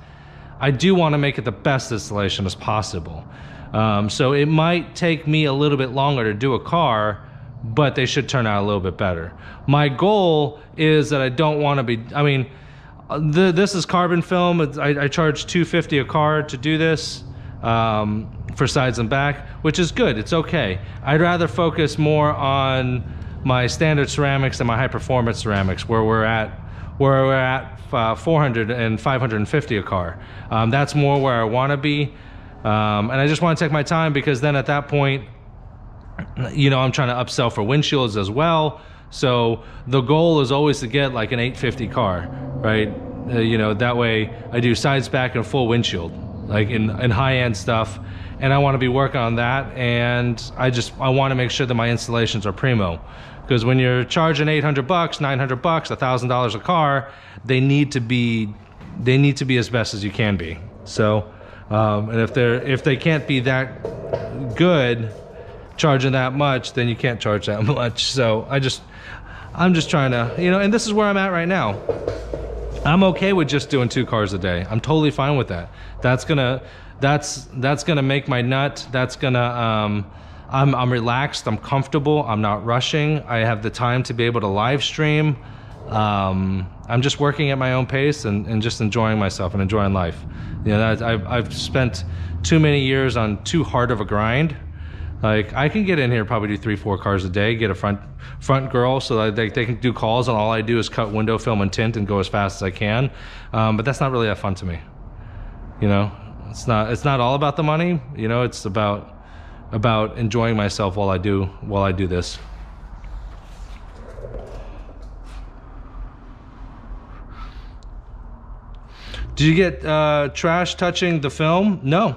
Speaker 1: I do want to make it the best installation as possible. So it might take me a little bit longer to do a car, but they should turn out a little bit better. My goal is that I don't want to be, I mean, this is carbon film. I charge $250 a car to do this for sides and back, which is good. It's okay. I'd rather focus more on my standard ceramics and my high performance ceramics, where we're at 400 and 550 a car. That's more where I want to be, and I just want to take my time, because then at that point, you know, I'm trying to upsell for windshields as well. So the goal is always to get like an 850 car, right? You know, that way I do sides, back, and full windshield, like in high-end stuff. And I want to be working on that, and I want to make sure that my installations are primo. Because when you're charging $800, $900, $1,000 a car, they need to be as best as you can be. So, and if they can't be that good, charging that much, then you can't charge that much. So I'm just trying to, you know, and this is where I'm at right now. I'm okay with just doing 2 cars a day. I'm totally fine with that. That's gonna make my nut. That's gonna I'm relaxed, I'm comfortable, I'm not rushing. I have the time to be able to live stream. I'm just working at my own pace and just enjoying myself and enjoying life. You know, I've spent too many years on too hard of a grind. Like, I can get in here, probably do 3-4 cars a day, get a front girl so that they can do calls, and all I do is cut window film and tint and go as fast as I can. But that's not really that fun to me. You know, it's not all about the money. You know, it's about enjoying myself while I do this. Did you get trash touching the film? No.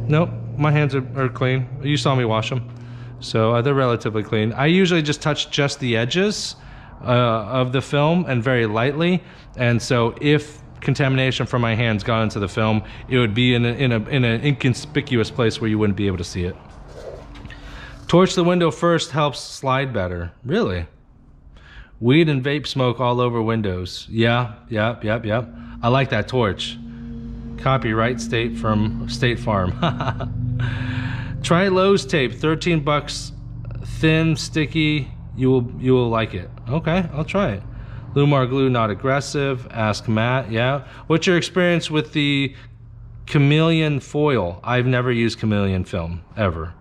Speaker 1: Nope, my hands are clean. You saw me wash them, so they're relatively clean. I usually just touch just the edges of the film, and very lightly. And so if contamination from my hands got into the film, it would be in an inconspicuous place where you wouldn't be able to see it. Torch the window first helps slide better. Really? Weed and vape smoke all over windows. Yep. I like that torch. Copyright State Farm. Try Lowe's tape, $13, thin, sticky. You will like it. Okay, I'll try it. Lumar glue, not aggressive. Ask Matt. Yeah. What's your experience with the chameleon foil? I've never used chameleon film ever.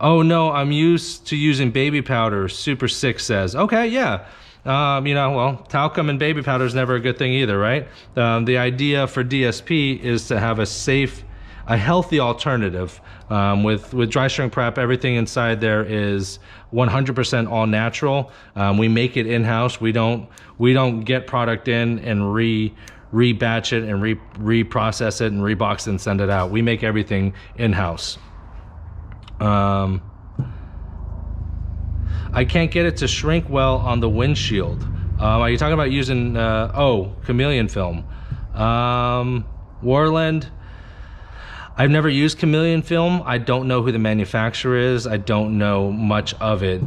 Speaker 1: Oh no, I'm used to using baby powder. Super Sick says. Okay, yeah. You know, well, talcum and baby powder is never a good thing either, right? The idea for DSP is to have a healthy alternative. With dry shrink prep, everything inside there is 100% all natural. We make it in-house. We don't get product in and rebatch it and reprocess it and rebox it and send it out. We make everything in-house. I can't get it to shrink well on the windshield. Are you talking about using, chameleon film? Warland, I've never used chameleon film. I don't know who the manufacturer is. I don't know much of it.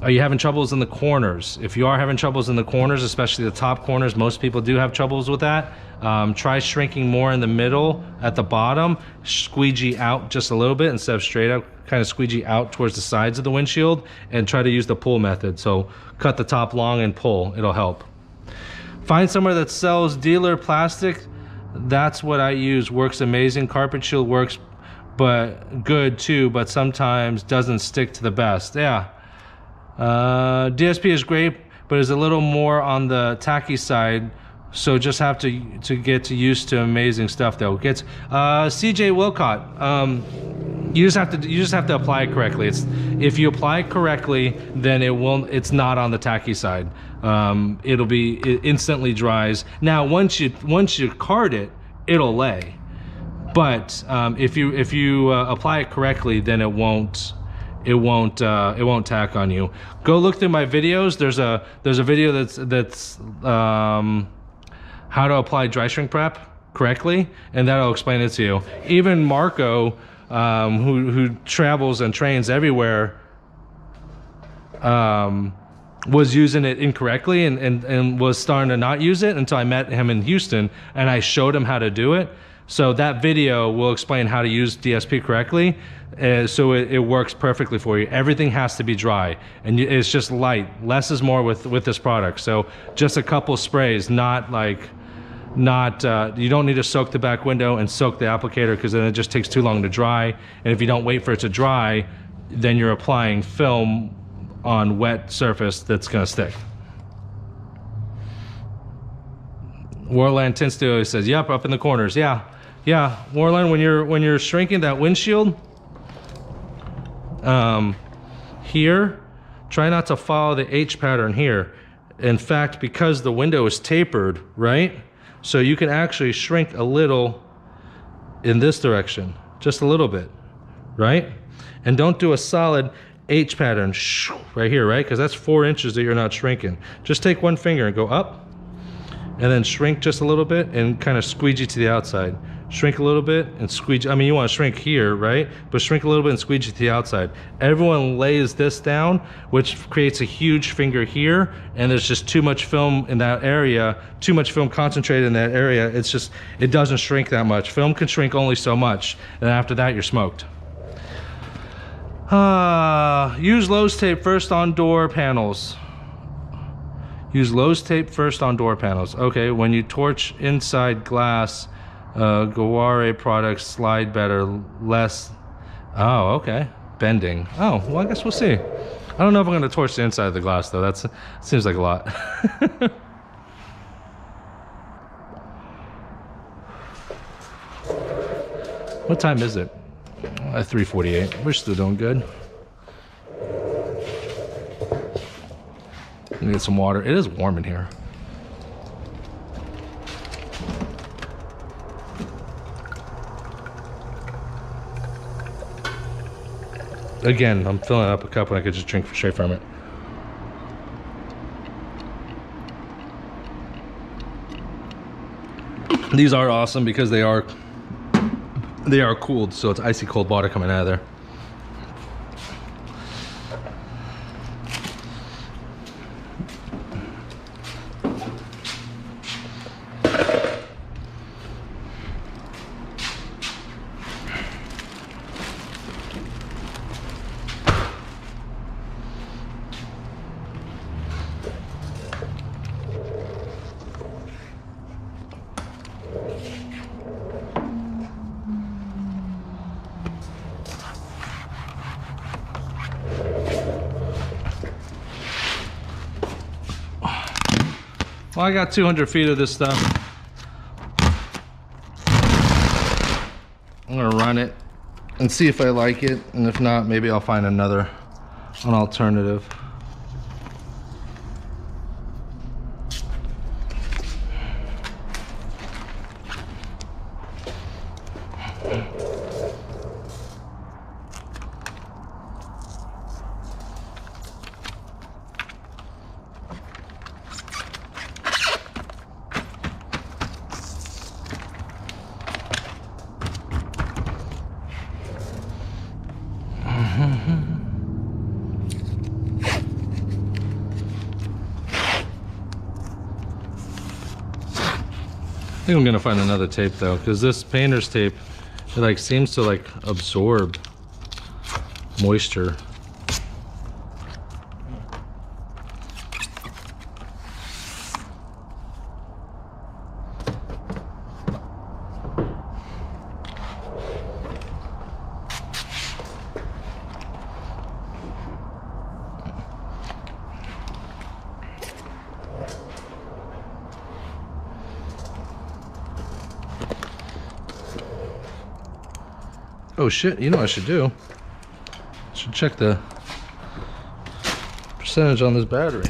Speaker 1: Are you having troubles in the corners? If you are having troubles in the corners, especially the top corners, most people do have troubles with that. Try shrinking more in the middle at the bottom, squeegee out just a little bit instead of straight up, kind of squeegee out towards the sides of the windshield, and try to use the pull method. So cut the top long and pull, it'll help. Find somewhere that sells dealer plastic. That's what I use, works amazing. Carpet shield works but good too, but sometimes doesn't stick to the best. Yeah. DSP is great, but is a little more on the tacky side, so just have to get used to amazing stuff though. Gets CJ Wilcott, you just have to apply it correctly. If you apply it correctly, then it's not on the tacky side. It instantly dries. Now once you card it, it'll lay, but if you apply it correctly, then it won't tack on you. Go look through my videos. There's a video that's how to apply dry shrink prep correctly, and that'll explain it to you. Even Marco, who travels and trains everywhere, was using it incorrectly and was starting to not use it until I met him in Houston and I showed him how to do it. So that video will explain how to use DSP correctly, so it works perfectly for you. Everything has to be dry, and it's just light. Less is more with this product. So just a couple sprays, you don't need to soak the back window and soak the applicator, because then it just takes too long to dry. And if you don't wait for it to dry, then you're applying film on wet surface that's gonna stick. Warland Tint Studio says, yep, up in the corners. Yeah, Warland, when you're shrinking that windshield, here, try not to follow the H pattern here. In fact, because the window is tapered, right? So you can actually shrink a little in this direction, just a little bit, right? And don't do a solid H pattern right here, right? Because that's 4 inches that you're not shrinking. Just take one finger and go up, and then shrink just a little bit and kind of squeegee to the outside. Shrink a little bit and squeegee. I mean, you want to shrink here, right? But shrink a little bit and squeegee to the outside. Everyone lays this down, which creates a huge finger here, and there's just too much film in that area, too much film concentrated in that area. It doesn't shrink that much. Film can shrink only so much, and after that, you're smoked. Use Lowe's tape first on door panels. Use Lowe's tape first on door panels. Okay, when you torch inside glass, Gaware products slide better, less. Oh, okay. Bending. Oh, well, I guess we'll see. I don't know if I'm going to torch the inside of the glass, though. That seems like a lot. What time is it? 3:48. We're still doing good. Let me get some water. It is warm in here. Again, I'm filling up a cup and I could just drink straight from it. These are awesome because they are cooled, so it's icy cold water coming out of there. Well, I got 200 feet of this stuff. I'm gonna run it and see if I like it, and if not, maybe I'll find an alternative. I think I'm gonna find another tape though, because this painter's tape, it like seems to like absorb moisture. Oh shit, you know what I should do? I should check the percentage on this battery.